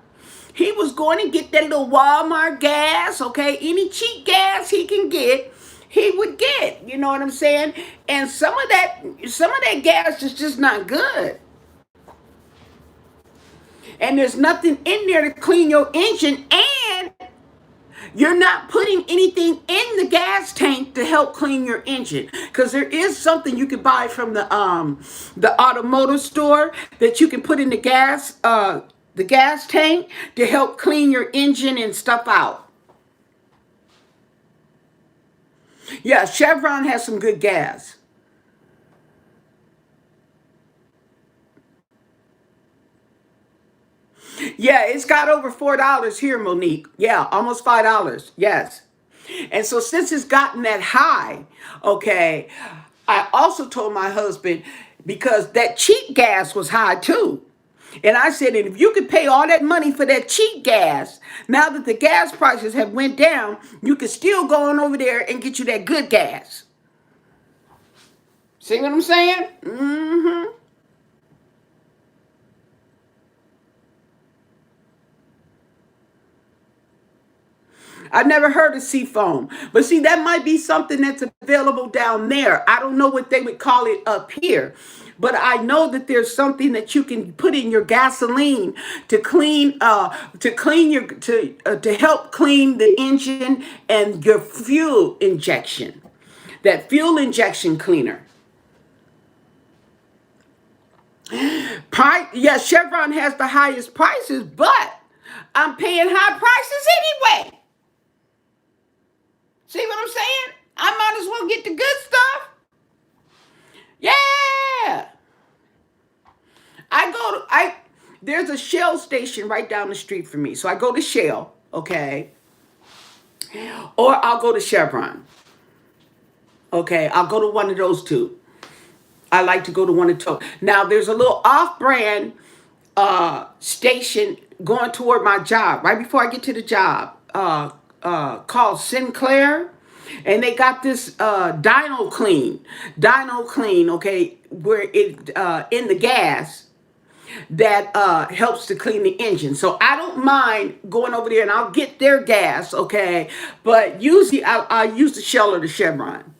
He was going to get that little Walmart gas, okay? Any cheap gas he can get, he would get. You know what I'm saying? And some of that gas is just not good. And there's nothing in there to clean your engine, and you're not putting anything in the gas tank to help clean your engine, because there is something you can buy from the automotive store that you can put in the gas tank to help clean your engine and stuff out. Yeah, Chevron has some good gas. Yeah, it's got over $4 here, Monique. Yeah, almost $5. Yes. And so since it's gotten that high, okay, I also told my husband, because that cheap gas was high too. And I said, and if you could pay all that money for that cheap gas, now that the gas prices have went down, you could still go on over there and get you that good gas. See what I'm saying? Mm-hmm. I never heard of seafoam. But see, that might be something that's available down there. I don't know what they would call it up here. But I know that there's something that you can put in your gasoline to help clean the engine and your fuel injection. That fuel injection cleaner. Yeah, Chevron has the highest prices, but I'm paying high prices anyway. See what I'm saying? I might as well get the good stuff. Yeah. I there's a Shell station right down the street from me. So I go to Shell, okay? Or I'll go to Chevron. Okay, I'll go to one of those two. I like to go to one of those. Now there's a little off-brand station going toward my job right before I get to the job, called Sinclair, and they got this Dino Clean, okay, where it in the gas that helps to clean the engine. So I don't mind going over there and I'll get their gas, okay, but usually I use the Shell or the Chevron.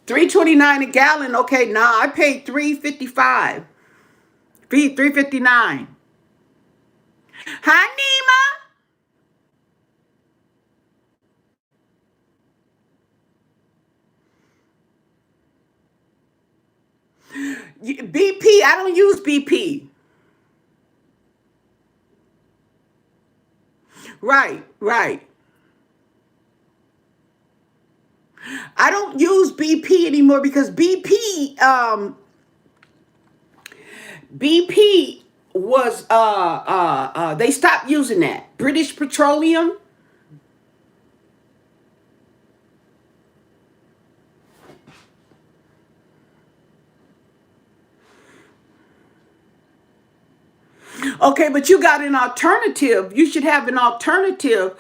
3.29 a gallon. Okay, nah, I paid 3.55. 3.59. Hi, Nima. BP. I don't use BP. Right, right. I don't use BP anymore because BP was they stopped using that. British Petroleum. Okay, but you got an alternative. You should have an alternative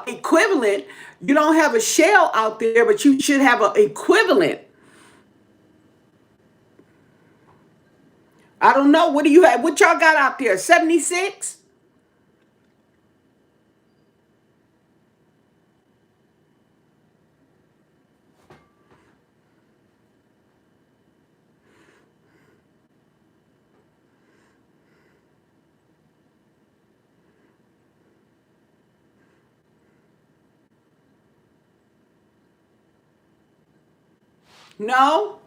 equivalent. You don't have a Shell out there, but you should have an equivalent. I don't know. What do you have? What y'all got out there? 76? No?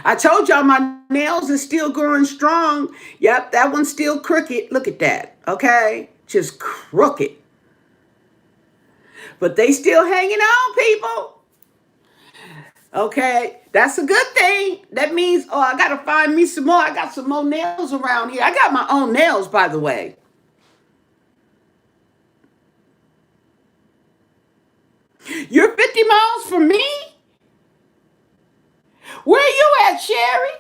I told y'all my nails are still growing strong. Yep, that one's still crooked. Look at that. Okay? Just crooked. But they still hanging on, people. Okay? That's a good thing. That means, oh, I got to find me some more. I got some more nails around here. I got my own nails, by the way. You're 50 miles from me? Where you at, Sherry?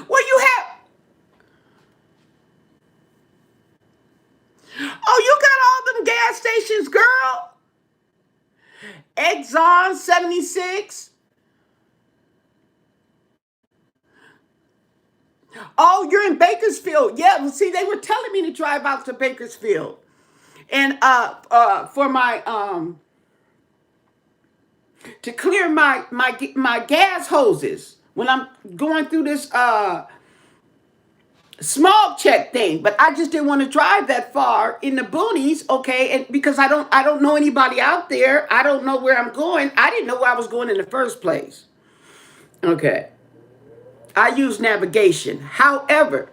Where you have? Oh, you got all them gas stations, girl. Exxon 76. Oh, you're in Bakersfield. Yeah, well, see, they were telling me to drive out to Bakersfield. And for my to clear my gas hoses when I'm going through this small check thing, but I just didn't want to drive that far in the boonies, okay? And because I don't know anybody out there, I don't know where I'm going. I didn't know where I was going in the first place. Okay. I use navigation. However,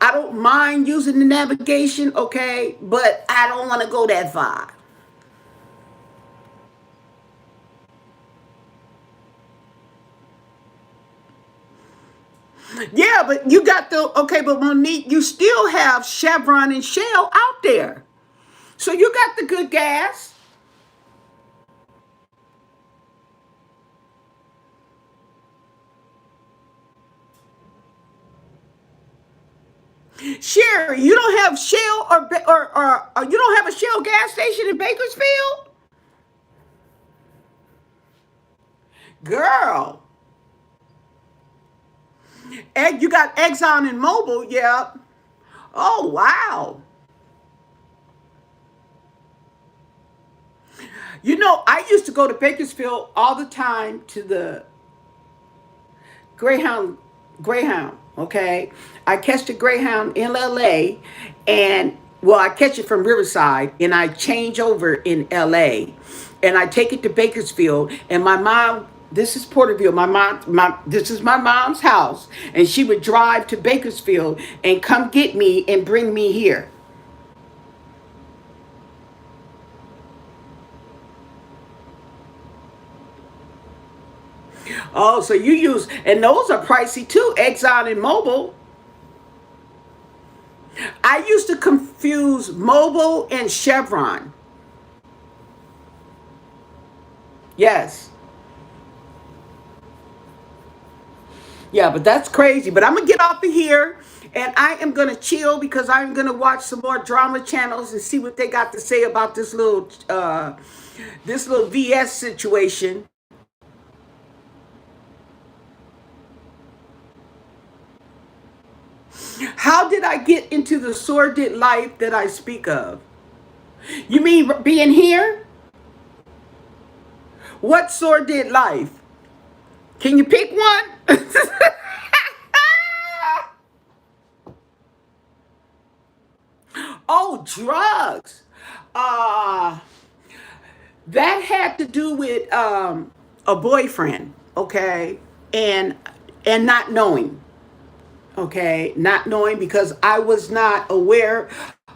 I don't mind using the navigation, okay, but I don't want to go that far. Yeah, but you got the okay, but Monique, you still have Chevron and Shell out there. So you got the good gas. Sherry, you don't have Shell or you don't have a Shell gas station in Bakersfield? Girl. You got Exxon and Mobil, yeah. Oh wow. You know, I used to go to Bakersfield all the time to the Greyhound, Greyhound. Okay, I catch the Greyhound in LA, and well, I catch it from Riverside, and I change over in LA, and I take it to Bakersfield, and my mom. This is Porterville. This is my mom's house, and she would drive to Bakersfield and come get me and bring me here. Oh, so you use, and those are pricey too, Exxon and Mobil. I used to confuse Mobil and Chevron. Yes. Yeah, but that's crazy. But I'm gonna get off of here and I am gonna chill because I'm gonna watch some more drama channels and see what they got to say about this little VS situation. How did I get into the sordid life that I speak of? You mean being here? What sordid life? Can you pick one? Oh, drugs. Uh that had to do with a boyfriend, okay? And not knowing, okay? Not knowing because I was not aware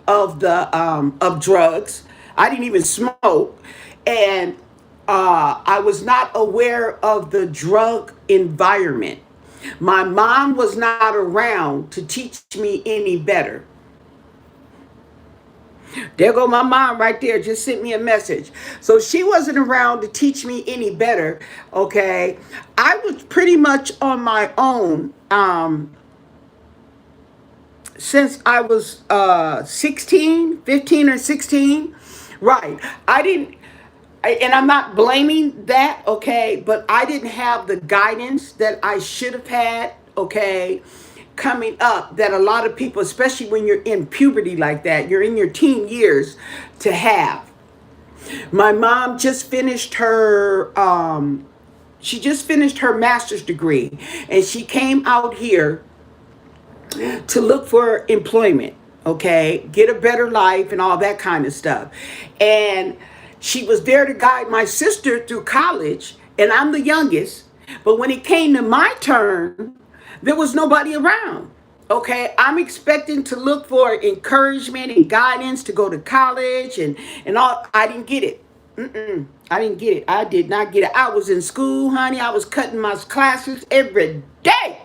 of the of drugs. I didn't even smoke, and I was not aware of the drug environment. My mom was not around to teach me any better. There go my mom right there, just sent me a message. So she wasn't around to teach me any better, okay? I was pretty much on my own since I was 16, 15 or 16. Right. I didn't, and I'm not blaming that, okay, but I didn't have the guidance that I should have had, okay, coming up, that a lot of people, especially when you're in puberty like that, you're in your teen years, to have. My mom just finished her she just finished her master's degree, and she came out here to look for employment, okay, get a better life and all that kind of stuff. And she was there to guide my sister through college, and I'm the youngest. But when it came to my turn, there was nobody around. Okay, I'm expecting to look for encouragement and guidance to go to college and all. I didn't get it. I didn't get it. I did not get it. I was in school, honey. I was cutting my classes every day.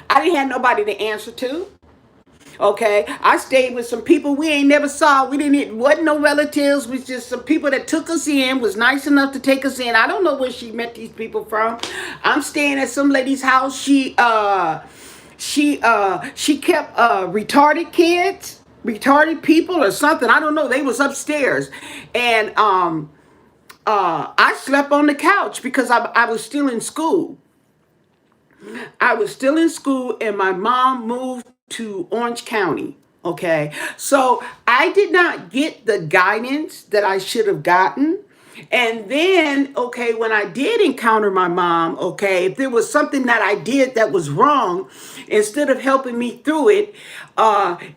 I didn't have nobody to answer to. Okay, I stayed with some people we ain't never saw. We didn't, it wasn't no relatives. It was just some people that took us in, was nice enough to take us in. I don't know where she met these people from. I'm staying at some lady's house. She kept retarded kids, retarded people or something. I don't know. They was upstairs, and I slept on the couch because I was still in school. I was still in school, and my mom moved to Orange County. Okay. So I did not get the guidance that I should have gotten. And then, okay, when I did encounter my mom, okay, if there was something that I did that was wrong, instead of helping me through it,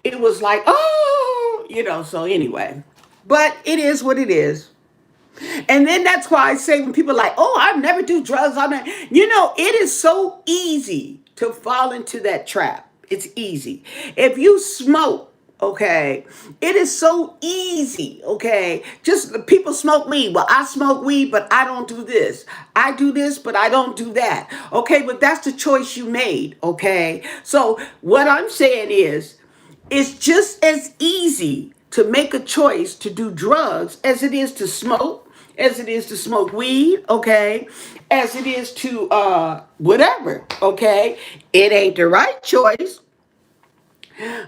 it was like, oh, so anyway. But it is what it is. And then that's why I say when people are like, oh, I never do drugs. It is so easy to fall into that trap. It's easy. If you smoke, okay, it is so easy, okay? Just people smoke weed. Well, I smoke weed, but I don't do this. I do this, but I don't do that. Okay, but that's the choice you made, okay? So what I'm saying is, it's just as easy to make a choice to do drugs as it is to smoke, as it is to smoke weed, okay, as it is to whatever, okay. It ain't the right choice,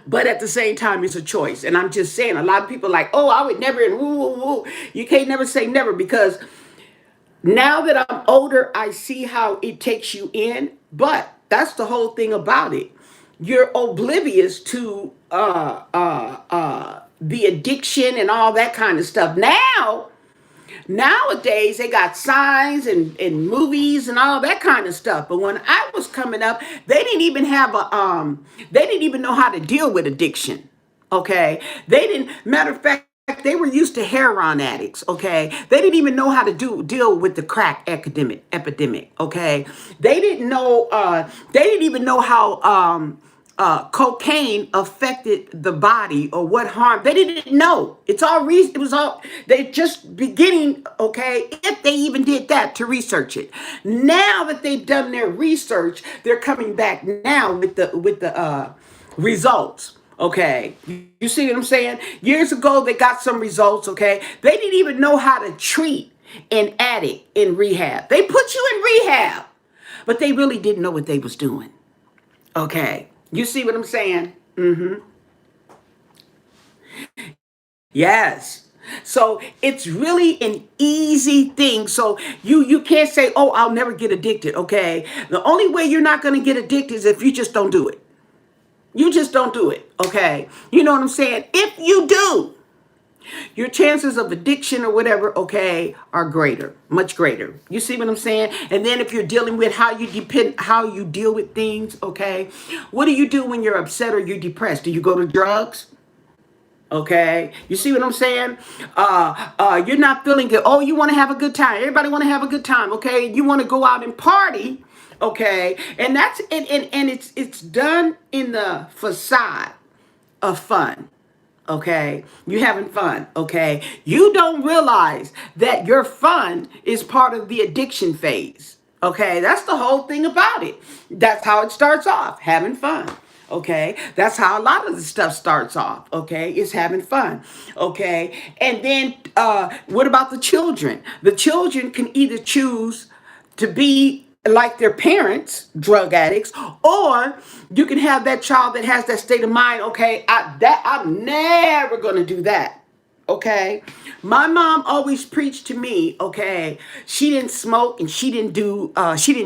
but at the same time, it's a choice. And I'm just saying, a lot of people are like, oh, I would never, and woo, woo, woo. You can't never say never, because now that I'm older, I see how it takes you in. But that's the whole thing about it. You're oblivious to the addiction and all that kind of stuff. Nowadays, they got signs and movies and all that kind of stuff. But when I was coming up, they didn't even have they didn't even know how to deal with addiction. Okay, they didn't. Matter of fact, they were used to heroin addicts. Okay, they didn't even know how to deal with the crack epidemic. Okay, they didn't know. They didn't even know how cocaine affected the body or what harm. They didn't know. It's all reason. It was all they just beginning. Okay, if they even did that to research it. Now that they've done their research, they're coming back now with the results. Okay, you see what I'm saying? Years ago, they got some results. Okay, they didn't even know how to treat an addict in rehab. They put you in rehab, but they really didn't know what they was doing. Okay, you see what I'm saying? Yes. So it's really an easy thing. So you can't say, "Oh, I'll never get addicted." Okay, the only way you're not going to get addicted is if you just don't do it. You just don't do it. Okay, you know what I'm saying? If you do, your chances of addiction or whatever, okay, are greater, much greater. You see what I'm saying? And then if you're dealing with how you deal with things, okay, what do you do when you're upset or you're depressed? Do you go to drugs? Okay, you see what I'm saying? You're not feeling good. Oh, you want to have a good time. Everybody want to have a good time. Okay, you want to go out and party. Okay, and that's and it's done in the facade of fun. Okay, you having fun. Okay, you don't realize that your fun is part of the addiction phase. Okay, that's the whole thing about it. That's how it starts off, having fun. Okay, that's how a lot of the stuff starts off. Okay, it's having fun. Okay, and then what about the children? The children can either choose to be like their parents, drug addicts, or you can have that child that has that state of mind. Okay, I'm never gonna do that. Okay, my mom always preached to me. Okay, she didn't smoke and she didn't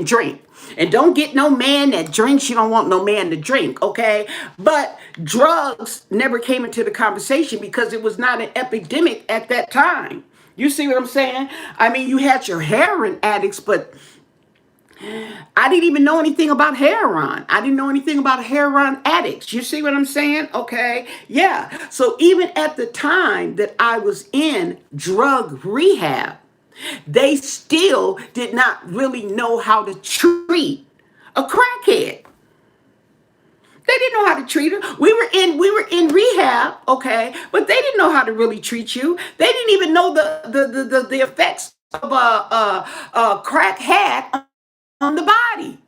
drink. And don't get no man that drinks. You don't want no man to drink. Okay, but drugs never came into the conversation because it was not an epidemic at that time. You see what I'm saying? I mean, you had your heroin addicts, but I didn't even know anything about heroin. I didn't know anything about heroin addicts. You see what I'm saying? Okay. Yeah. So even at the time that I was in drug rehab, they still did not really know how to treat a crackhead. They didn't know how to treat her. We were in rehab, okay, but they didn't know how to really treat you. They didn't even know the effects of a crack had on the body.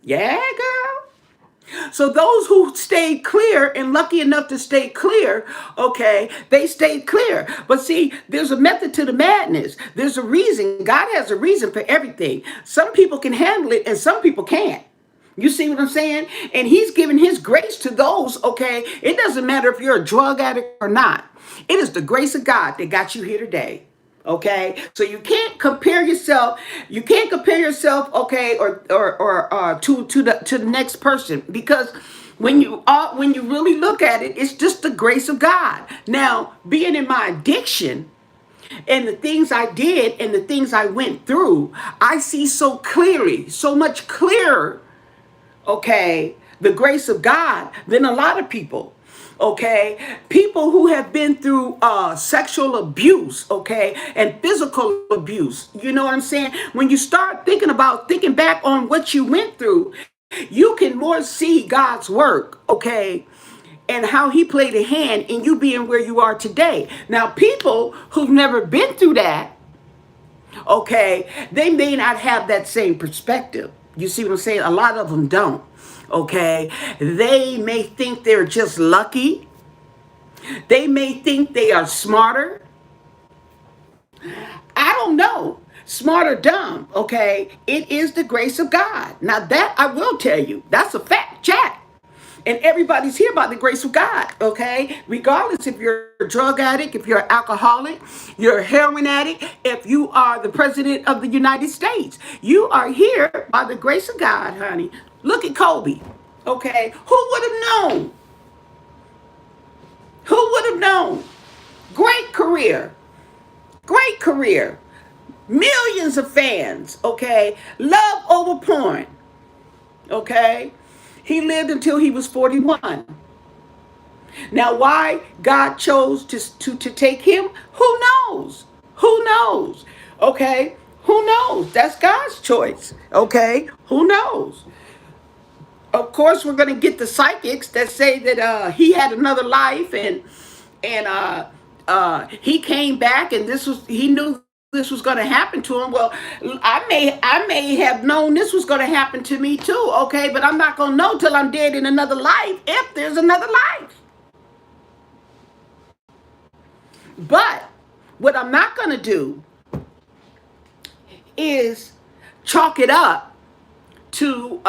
Yeah, girl. So those who stayed clear and lucky enough to stay clear, okay, they stayed clear. But see, there's a method to the madness. There's a reason. God has a reason for everything. Some people can handle it and some people can't. You see what I'm saying? And he's giving his grace to those, okay? It doesn't matter if you're a drug addict or not. It is the grace of God that got you here today. Okay, so you can't compare yourself. You can't compare yourself, okay, or to the next person, because when you really look at it, it's just the grace of God. Now, being in my addiction and the things I did and the things I went through, I see so clearly, so much clearer, okay, the grace of God than a lot of people. Okay, people who have been through sexual abuse, okay, and physical abuse. You know what I'm saying? When you start thinking back on what you went through, you can more see God's work, okay, and how he played a hand in you being where you are today. Now, people who've never been through that, okay, they may not have that same perspective. You see what I'm saying? A lot of them don't. Okay, they may think they're just lucky. They may think they are smarter. I don't know. Smart or dumb, okay? It is the grace of God. Now that I will tell you, that's a fact, Jack. And everybody's here by the grace of God, okay? Regardless if you're a drug addict, if you're an alcoholic, you're a heroin addict, if you are the president of the United States, you are here by the grace of God, honey. Look at Kobe, okay? Who would have known? Who would have known? Great career. Great career. Millions of fans, okay? Love over porn, okay? He lived until he was 41. Now, why God chose to take him? Who knows? Who knows? Okay? Who knows? That's God's choice. Okay? Who knows? Of course, we're going to get the psychics that say that he had another life, and he came back, and he knew this was going to happen to him. Well, I may have known this was going to happen to me too, okay, but I'm not going to know till I'm dead in another life, if there's another life. But what I'm not going to do is chalk it up to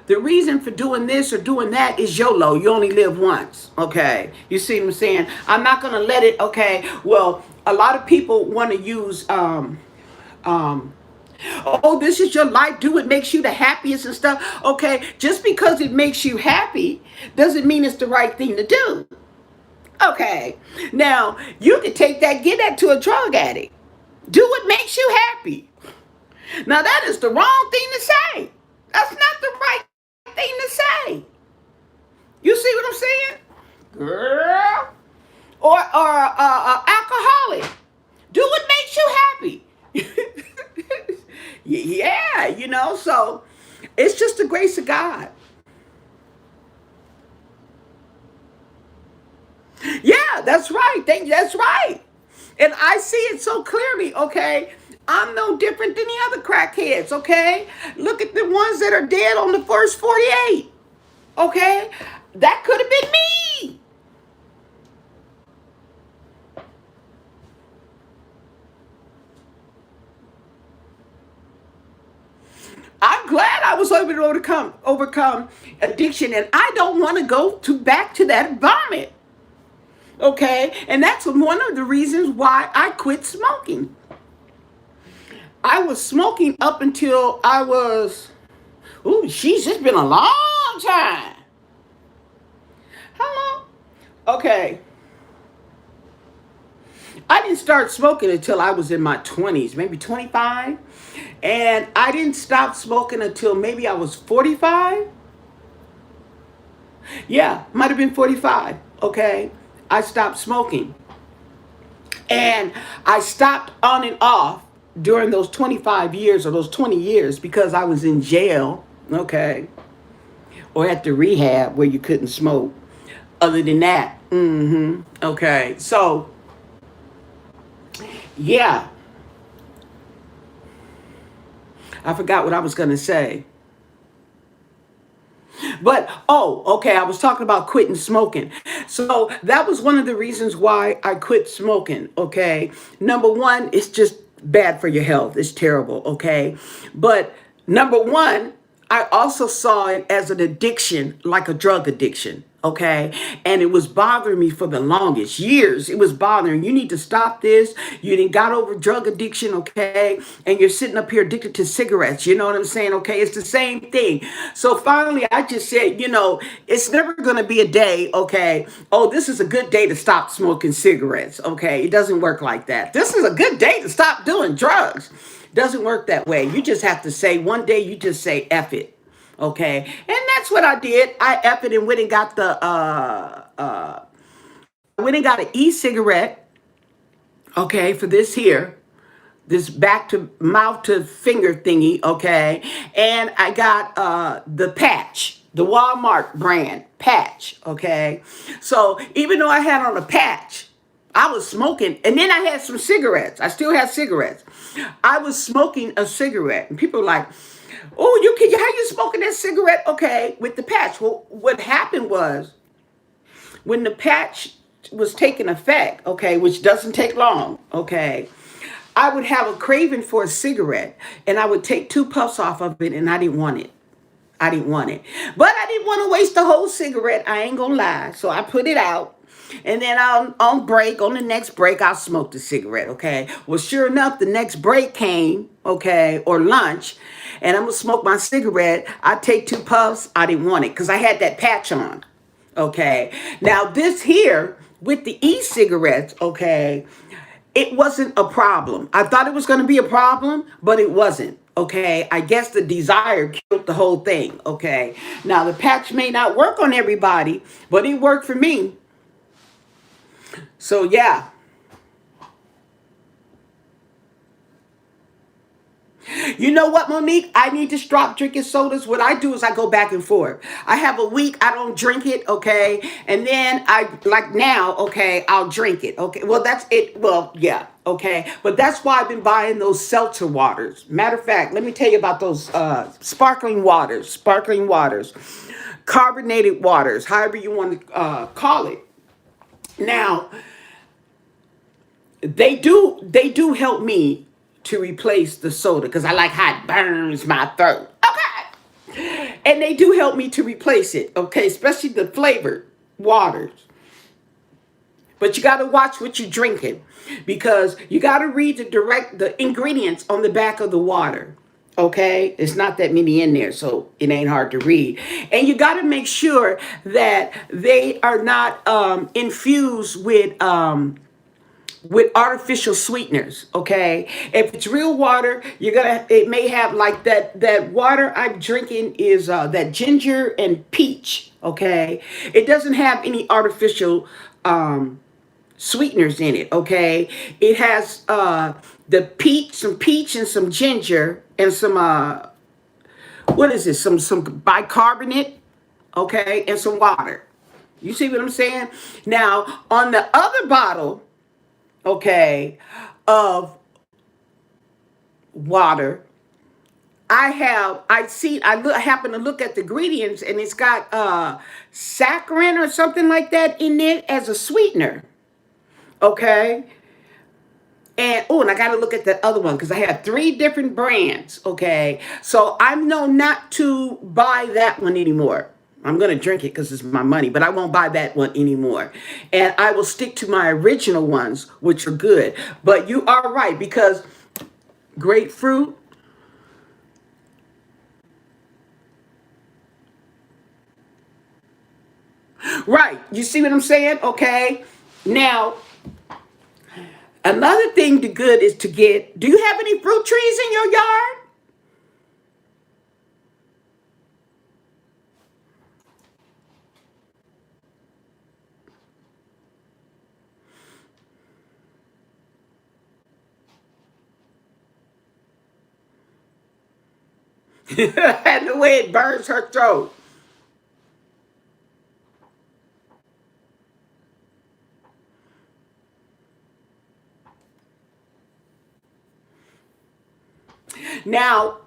the reason for doing this or doing that is YOLO. You only live once. Okay. You see what I'm saying? I'm not going to let it. Okay. Well, a lot of people want to use, oh, this is your life. Do what makes you the happiest and stuff. Okay. Just because it makes you happy doesn't mean it's the right thing to do. Okay. Now, you can take that, get that to a drug addict. Do what makes you happy. Now, that is the wrong thing to say. That's not the right thing to say. You see what I'm saying? Girl. Or alcoholic. Do what makes you happy. Yeah, so it's just the grace of God. Yeah, that's right. That's right. And I see it so clearly, okay? I'm no different than the other crackheads, okay? Look at the ones that are dead on the first 48, okay? That could have been me. I'm glad I was able to overcome addiction, and I don't want to go back to that environment, okay? And that's one of the reasons why I quit smoking. I was smoking up until I was, ooh, she's just been a long time. How long? Okay. I didn't start smoking until I was in my 20s, maybe 25. And I didn't stop smoking until maybe I was 45. Yeah, might have been 45. Okay. I stopped smoking. And I stopped on and off during those 25 years or those 20 years because I was in jail. Okay. Or at the rehab where you couldn't smoke. Other than that, okay. So, yeah, I forgot what I was going to say. But, oh, okay, I was talking about quitting smoking. So that was one of the reasons why I quit smoking, okay? Number one, it's just bad for your health. It's terrible, okay? But number one, I also saw it as an addiction, like a drug addiction. Okay. And it was bothering me for the longest years. It was bothering. You need to stop this. You didn't got over drug addiction. Okay. And you're sitting up here addicted to cigarettes. You know what I'm saying? Okay. It's the same thing. So finally, I just said, it's never going to be a day. Okay. Oh, this is a good day to stop smoking cigarettes. Okay. It doesn't work like that. This is a good day to stop doing drugs. Doesn't work that way. You just have to say one day, you just say F it. Okay. And that's what I did. I F it and went and got went and got an e-cigarette. Okay. For this here, this back to mouth to finger thingy. Okay. And I got, the patch, the Walmart brand patch. Okay. So even though I had on a patch, I was smoking, and then I had some cigarettes. I still had cigarettes. I was smoking a cigarette, and people were like, "Oh, how you smoking that cigarette?" Okay, with the patch. Well, what happened was when the patch was taking effect, okay, which doesn't take long, okay, I would have a craving for a cigarette, and I would take two puffs off of it, and I didn't want it. I didn't want it. But I didn't want to waste the whole cigarette. I ain't gonna lie. So I put it out. And then on the next break, I'll smoke the cigarette, okay? Well, sure enough, the next break came, okay, or lunch, and I'm gonna smoke my cigarette. I take two puffs. I didn't want it because I had that patch on, okay? Now, this here with the e-cigarettes, okay, it wasn't a problem. I thought it was going to be a problem, but it wasn't. Okay. I guess the desire killed the whole thing. Okay. Now, the patch may not work on everybody, but it worked for me. So, yeah. You know what, Monique? I need to stop drinking sodas. What I do is I go back and forth. I have a week I don't drink it, okay? And then I, like now, okay, I'll drink it. Okay. Well, that's it. Well, yeah, okay. But that's why I've been buying those seltzer waters. Matter of fact, let me tell you about those sparkling waters, carbonated waters, however you want to call it. Now, they do help me to replace the soda because I like how it burns my throat. Okay. And they do help me to replace it, okay, especially the flavored waters. But you got to watch what you're drinking because you got to read the ingredients on the back of the water. Okay, it's not that many in there, so it ain't hard to read. And you got to make sure that they are not infused with artificial sweeteners. Okay, if it's real water, it may have like that water I'm drinking is that ginger and peach. Okay, it doesn't have any artificial sweeteners in it. Okay, it has some peach and some ginger and some what is this, some bicarbonate, okay, and some water. You see what I'm saying? Now on the other bottle, okay, of water, I happen to look at the ingredients and it's got saccharin or something like that in it as a sweetener. Okay. And I got to look at the other one because I have three different brands. Okay. So I know not to buy that one anymore. I'm going to drink it because it's my money, but I won't buy that one anymore. And I will stick to my original ones, which are good. But you are right because grapefruit, right. You see what I'm saying? Okay. Now, another thing to good is to get, do you have any fruit trees in your yard? And the way it burns her throat. Now,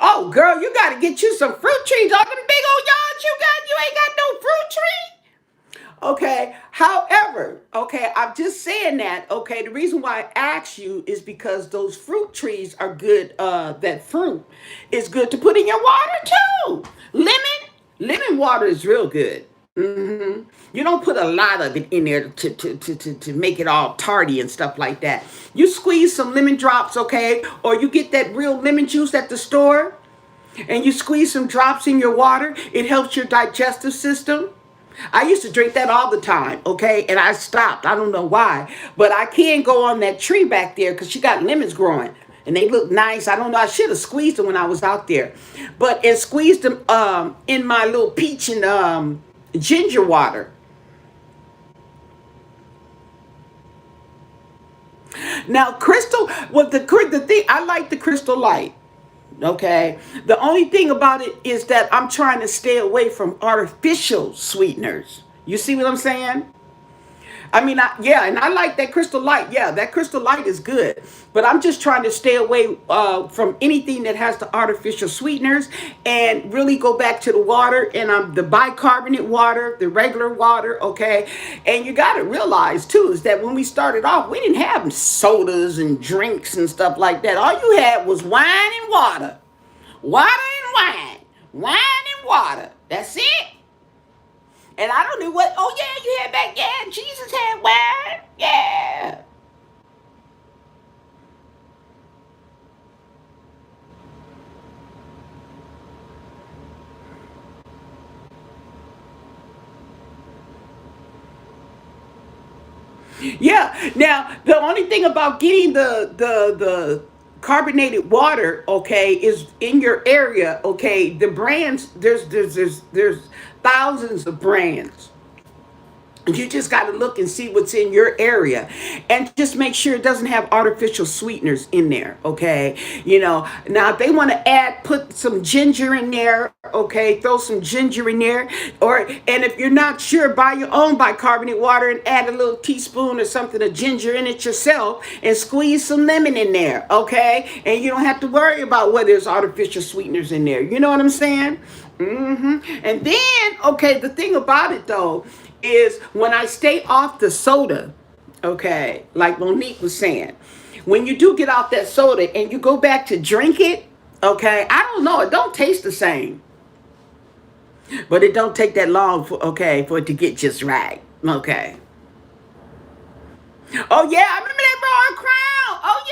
oh girl, you gotta get you some fruit trees. All them big old yards you ain't got no fruit tree. Okay. However, okay, I'm just saying that. Okay, the reason why I asked you is because those fruit trees are good. That fruit is good to put in your water too. Lemon water is real good. You don't put a lot of it in there to make it all tarty and stuff like that. You squeeze some lemon drops, okay, or you get that real lemon juice at the store and you squeeze some drops in your water. It helps your digestive system. I used to drink that all the time, okay? And I stopped. I don't know why. But I can go on that tree back there because she got lemons growing. And they look nice. I don't know. I should have squeezed them when I was out there. But and squeezed them in my little peach and ginger water. Now, crystal, well, the thing, I like the crystal light. Okay. The only thing about it is that I'm trying to stay away from artificial sweeteners. You see what I'm saying? I mean, yeah, and I like that crystal light. Yeah, that crystal light is good. But I'm just trying to stay away from anything that has the artificial sweeteners and really go back to the water and the bicarbonate water, the regular water, okay? And you got to realize, too, is that when we started off, we didn't have sodas and drinks and stuff like that. All you had was wine and water. Water and wine. Wine and water. That's it. And I don't know what, oh yeah, you had back, yeah, Jesus had wine. Yeah. Yeah. Now, the only thing about getting the carbonated water, okay, is in your area, okay, the brands, there's thousands of brands. You just got to look and see what's in your area, and just make sure it doesn't have artificial sweeteners in there. Okay. Now if they want to put some ginger in there. Okay. Throw some ginger in there. And if you're not sure, buy your own bicarbonate water and add a little teaspoon or something of ginger in it yourself and squeeze some lemon in there. Okay. And you don't have to worry about whether there's artificial sweeteners in there. You know what I'm saying? And then, okay, the thing about it though is when I stay off the soda, okay, like Monique was saying, when you do get off that soda and you go back to drink it, okay, I don't know, it don't taste the same, but it don't take that long for it to get just right, okay. Oh yeah, I remember that Royal Crown. Oh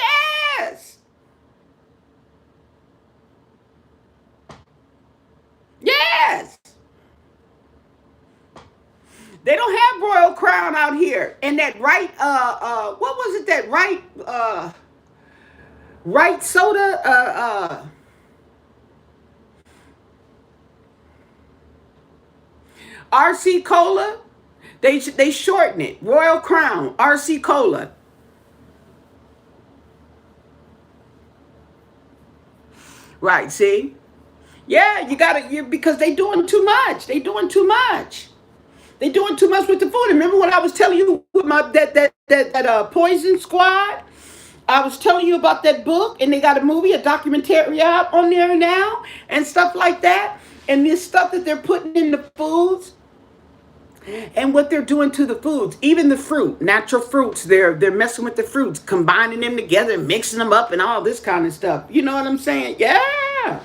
yes, yes. They don't have Royal Crown out here. And that what was it? That right soda, RC Cola. They shorten it. Royal Crown, RC Cola. Right, see? Yeah, because they doing too much. They doing too much. They doing too much with the food. Remember what I was telling you with my that Poison Squad? I was telling you about that book, and they got a movie, a documentary out on there now, and stuff like that. And this stuff that they're putting in the foods, and what they're doing to the foods, even the fruit, natural fruits. They're messing with the fruits, combining them together, mixing them up, and all this kind of stuff. You know what I'm saying? Yeah.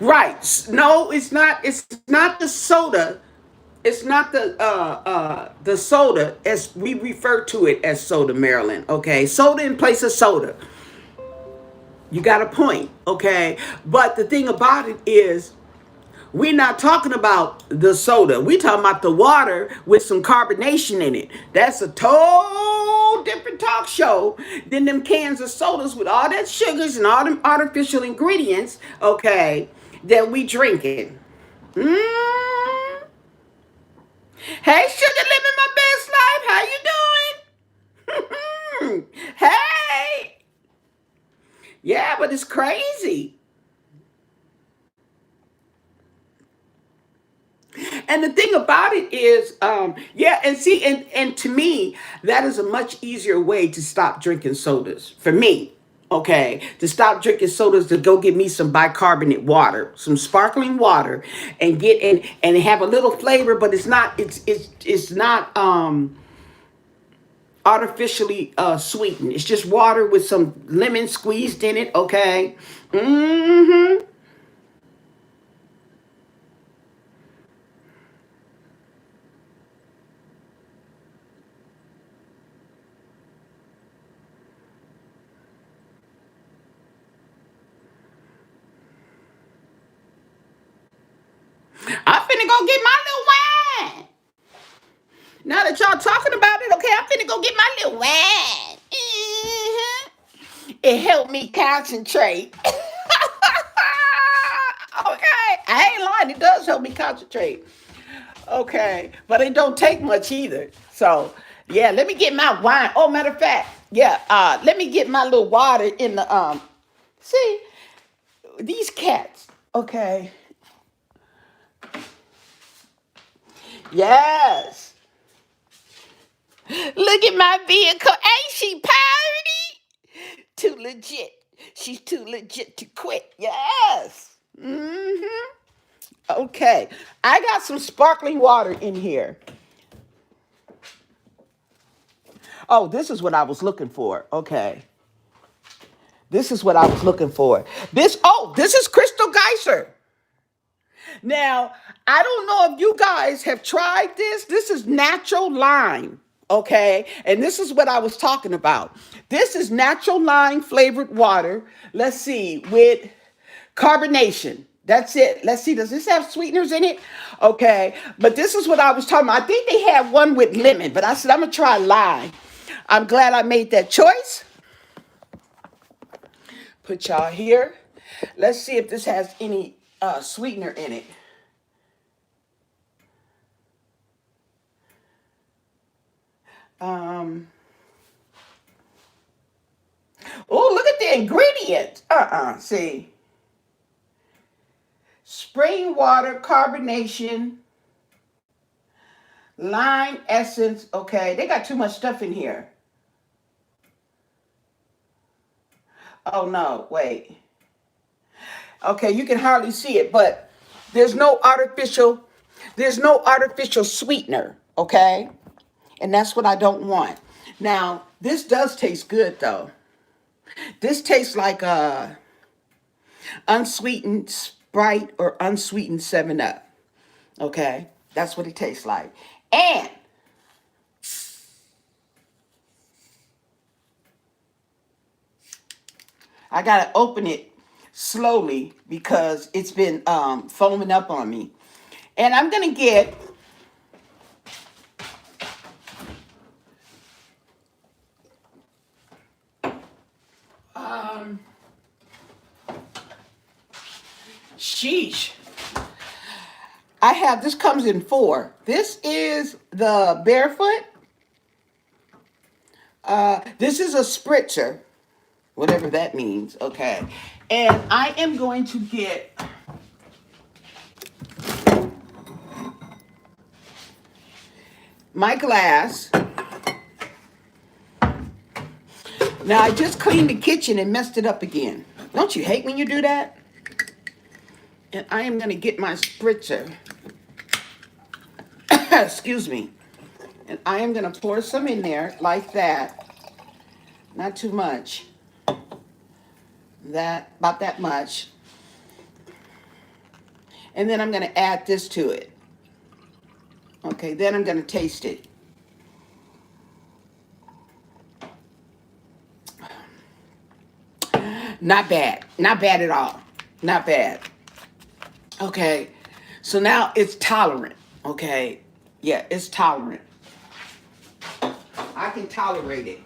Right. No, it's not. It's not the soda. It's not the soda as we refer to it as soda, Maryland. Okay, soda in place of soda. You got a point. Okay, but the thing about it is, we're not talking about the soda. We're talking about the water with some carbonation in it. That's a total different talk show than them cans of sodas with all that sugars and all them artificial ingredients. Okay, that we drinking. Mm. Hey, sugar, living my best life. How you doing? Hey. Yeah, but it's crazy. And the thing about it is, yeah, and see, and to me, that is a much easier way to stop drinking sodas. For me, okay, to stop drinking sodas, to go get me some bicarbonate water, some sparkling water, and get in and have a little flavor, but it's not artificially sweetened. It's just water with some lemon squeezed in it. Okay. Mm-hmm. I'm finna go get my little wine. Now that y'all talking about it, okay, I'm finna go get my little wine. Mhm. It helped me concentrate. Okay, I ain't lying. It does help me concentrate. Okay, but it don't take much either. So yeah, let me get my wine. Oh, matter of fact, yeah, let me get my little water in the See these cats. Okay, yes. Look at my vehicle. Ain't she party? Too legit. She's too legit to quit. Yes. Okay. I got some sparkling water in here. Oh, this is what I was looking for. Okay. This is what I was looking for. This is Crystal Geyser. Now, I don't know if you guys have tried this. This is natural lime. Okay. And this is what I was talking about. This is natural lime flavored water. Let's see, with carbonation. That's it. Let's see. Does this have sweeteners in it? Okay. But this is what I was talking about. I think they had one with lemon, but I said, I'm going to try lime. I'm glad I made that choice. Put y'all here. Let's see if this has any sweetener in it. Um, oh, look at the ingredients. See. Spring water, carbonation, lime essence. Okay, they got too much stuff in here. Oh no, wait. Okay, you can hardly see it, but there's no artificial, there's no artificial sweetener, okay? And that's what I don't want. Now, this does taste good though. This tastes like unsweetened Sprite or unsweetened 7 Up. Okay? That's what it tastes like. And I gotta open it slowly because it's been foaming up on me. And I'm gonna get um sheesh. I have this comes in 4. This is the barefoot. This is a spritzer, whatever that means. Okay. And I am going to get my glass. Now, I just cleaned the kitchen and messed it up again. Don't you hate when you do that? And I am going to get my spritzer. Excuse me. And I am going to pour some in there like that. Not too much. About that much. And then I'm going to add this to it. Okay, then I'm going to taste it. Not bad. Not bad at all. Not bad. Okay, so now it's tolerant. Okay, yeah, it's tolerant. I can tolerate it.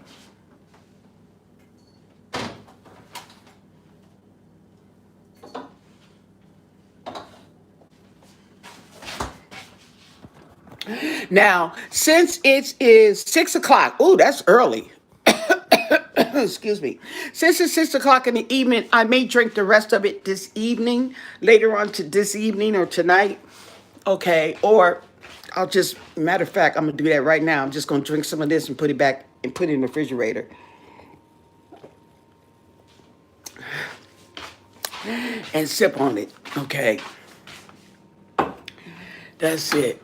Now, since it is 6 o'clock, oh, that's early. Excuse me. Since it's 6 o'clock in the evening, I may drink the rest of it this evening, later on to this evening or tonight. Okay, or I'll just, matter of fact, I'm going to do that right now. I'm just going to drink some of this and put it back and put it in the refrigerator. And sip on it. Okay. That's it.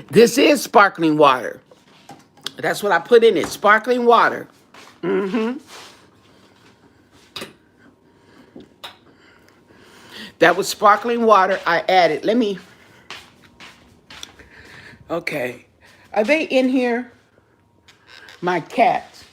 This is sparkling water. That's what I put in it. Sparkling water. That was sparkling water I added. Let me. Okay. Are they in here? My cats.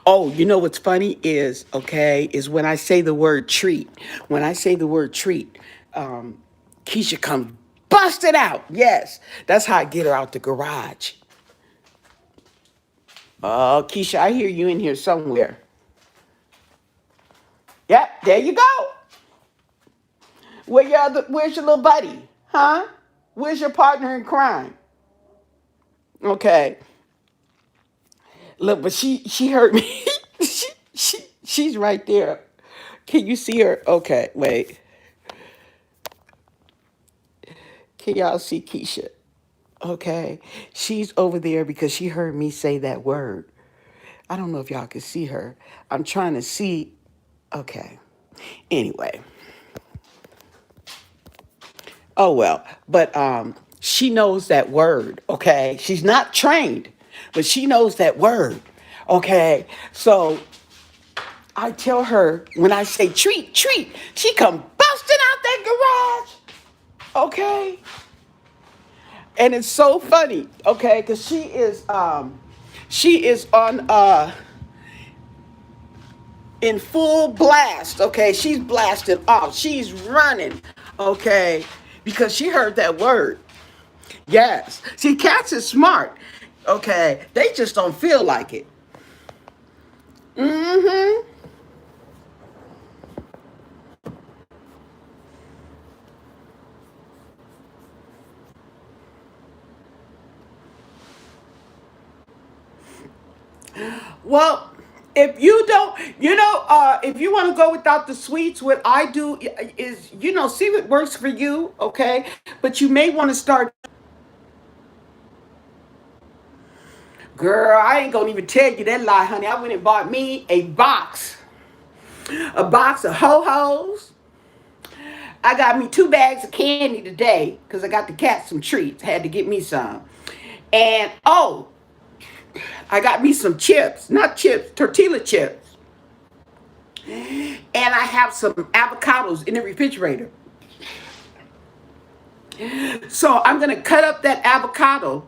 Oh, you know what's funny is, okay, is when I say the word treat. When I say the word treat, Keisha comes busted out. Yes. That's how I get her out the garage. Oh, Keisha, I hear you in here somewhere. Yep, there you go. Where's your little buddy? Huh? Where's your partner in crime? Okay. Look, but she heard me. She's right there. Can you see her? Okay, wait. Can y'all see Keisha? Okay. She's over there because she heard me say that word. I don't know if y'all can see her. I'm trying to see. Okay. Anyway. Oh well, but she knows that word, okay? She's not trained, but she knows that word. Okay? So I tell her when I say treat, treat, she come busting out that garage. Okay? And it's so funny, okay? Cuz she is on in full blast, okay? She's blasted off. She's running, okay? Because she heard that word. Yes. See, cats is smart. Okay. They just don't feel like it. Mm-hmm. Well, if you don't, if you want to go without the sweets, what I do is, see what works for you, okay? But you may want to start. Girl, I ain't gonna even tell you that lie, honey. I went and bought me a box of ho-hos. I got me 2 bags of candy today because I got the cat some treats. Had to get me some. And I got me some chips, not chips, tortilla chips. And I have some avocados in the refrigerator. So I'm gonna cut up that avocado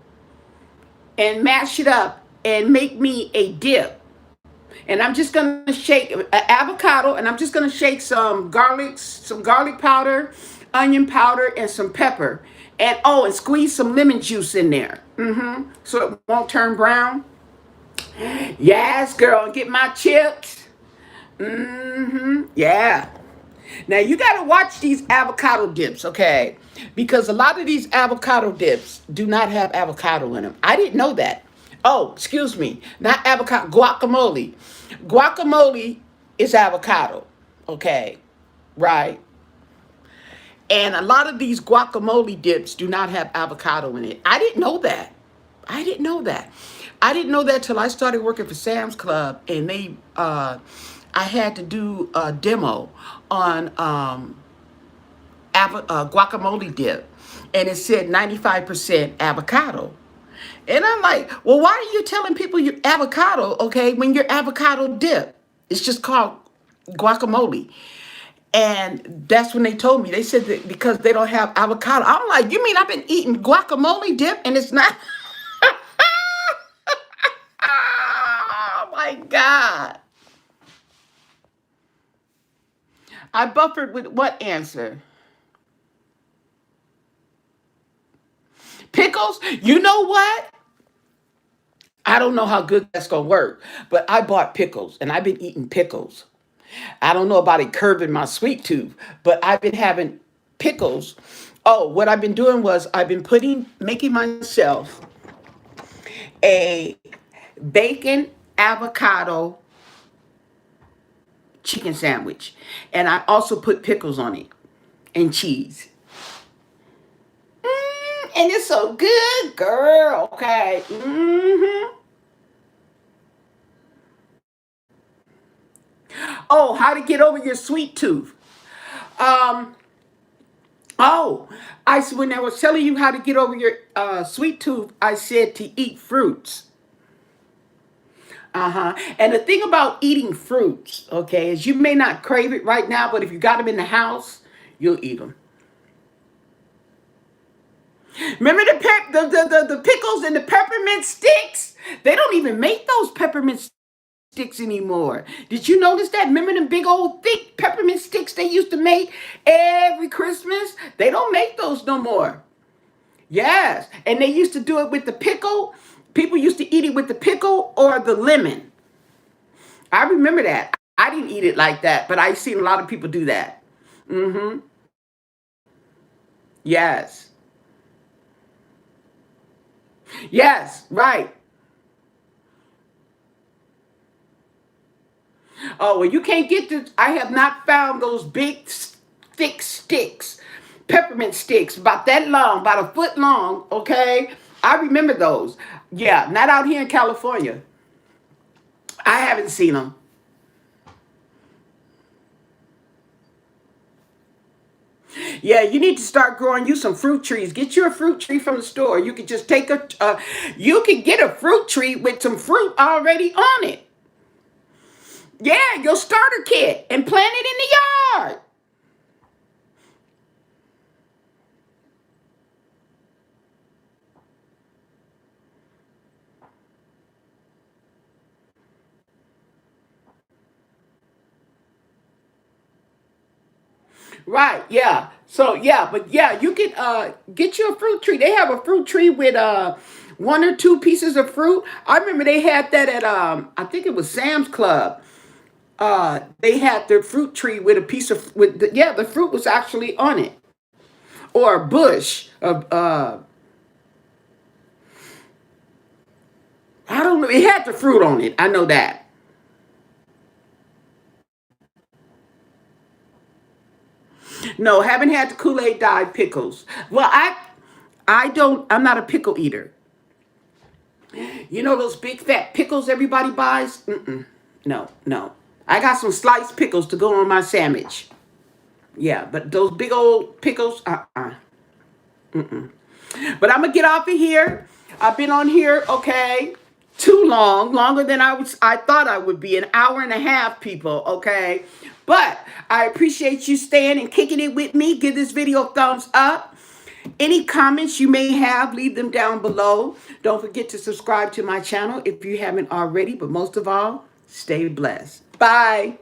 and mash it up and make me a dip. And I'm just gonna shake an avocado, and I'm just gonna shake some garlic powder, onion powder, and some pepper, and squeeze some lemon juice in there. So it won't turn brown. Yes, girl, get my chips. Yeah. Now you gotta watch these avocado dips, okay? Because a lot of these avocado dips do not have avocado in them. I didn't know that. Oh, excuse me, not avocado, guacamole. Guacamole is avocado, okay? Right? And a lot of these guacamole dips do not have avocado in it. I didn't know that. I didn't know that. I didn't know that till I started working for Sam's Club, and I had to do a demo on guacamole dip, and it said 95% avocado. And I'm like, well, why are you telling people you're avocado, okay, when you're avocado dip? It's just called guacamole. And that's when they told me. They said that because they don't have avocado. I'm like, you mean I've been eating guacamole dip and it's not? Oh my God. I buffered with what answer? Pickles? You know what? I don't know how good that's going to work, but I bought pickles and I've been eating pickles. I don't know about it curbing my sweet tooth, but I've been having pickles. Oh, what I've been doing was I've been making myself a bacon avocado chicken sandwich. And I also put pickles on it and cheese. And it's so good, girl. Okay. Oh, how to get over your sweet tooth. Um, oh, when I was telling you how to get over your sweet tooth, I said to eat fruits. And the thing about eating fruits, okay, is you may not crave it right now, but if you got them in the house, you'll eat them. Remember the pickles and the peppermint sticks? They don't even make those peppermint sticks anymore. Did you notice that? Remember the big old thick peppermint sticks they used to make every Christmas? They don't make those no more. Yes. And they used to do it with the pickle. People used to eat it with the pickle or the lemon. I remember that. I didn't eat it like that, but I've seen a lot of people do that. Mm-hmm. Yes. Yes, right. Oh, well, you can't get this. I have not found those big, thick sticks, peppermint sticks, about that long, about a foot long, okay? I remember those. Yeah, not out here in California. I haven't seen them. Yeah, you need to start growing you some fruit trees. Get you a fruit tree from the store. You could just you could get a fruit tree with some fruit already on it. Yeah, your starter kit and plant it in the yard. Right, yeah. So yeah, but yeah, you can get you a fruit tree. They have a fruit tree with one or two pieces of fruit. I remember they had that at I think it was Sam's Club. They had their fruit tree with a piece of yeah, the fruit was actually on it. Or a bush of I don't don't know. It had the fruit on it. I know that. No, haven't had the Kool-Aid dyed pickles. Well, I don't. I'm not a pickle eater. You know those big fat pickles everybody buys? Mm-mm. No, no. I got some sliced pickles to go on my sandwich. Yeah, but those big old pickles, But I'm gonna get off of here. I've been on here, okay, too long, longer than I thought I would be, an hour and a half, people, okay? But I appreciate you staying and kicking it with me. Give this video a thumbs up. Any comments you may have, leave them down below. Don't forget to subscribe to my channel if you haven't already, but most of all, stay blessed. Bye.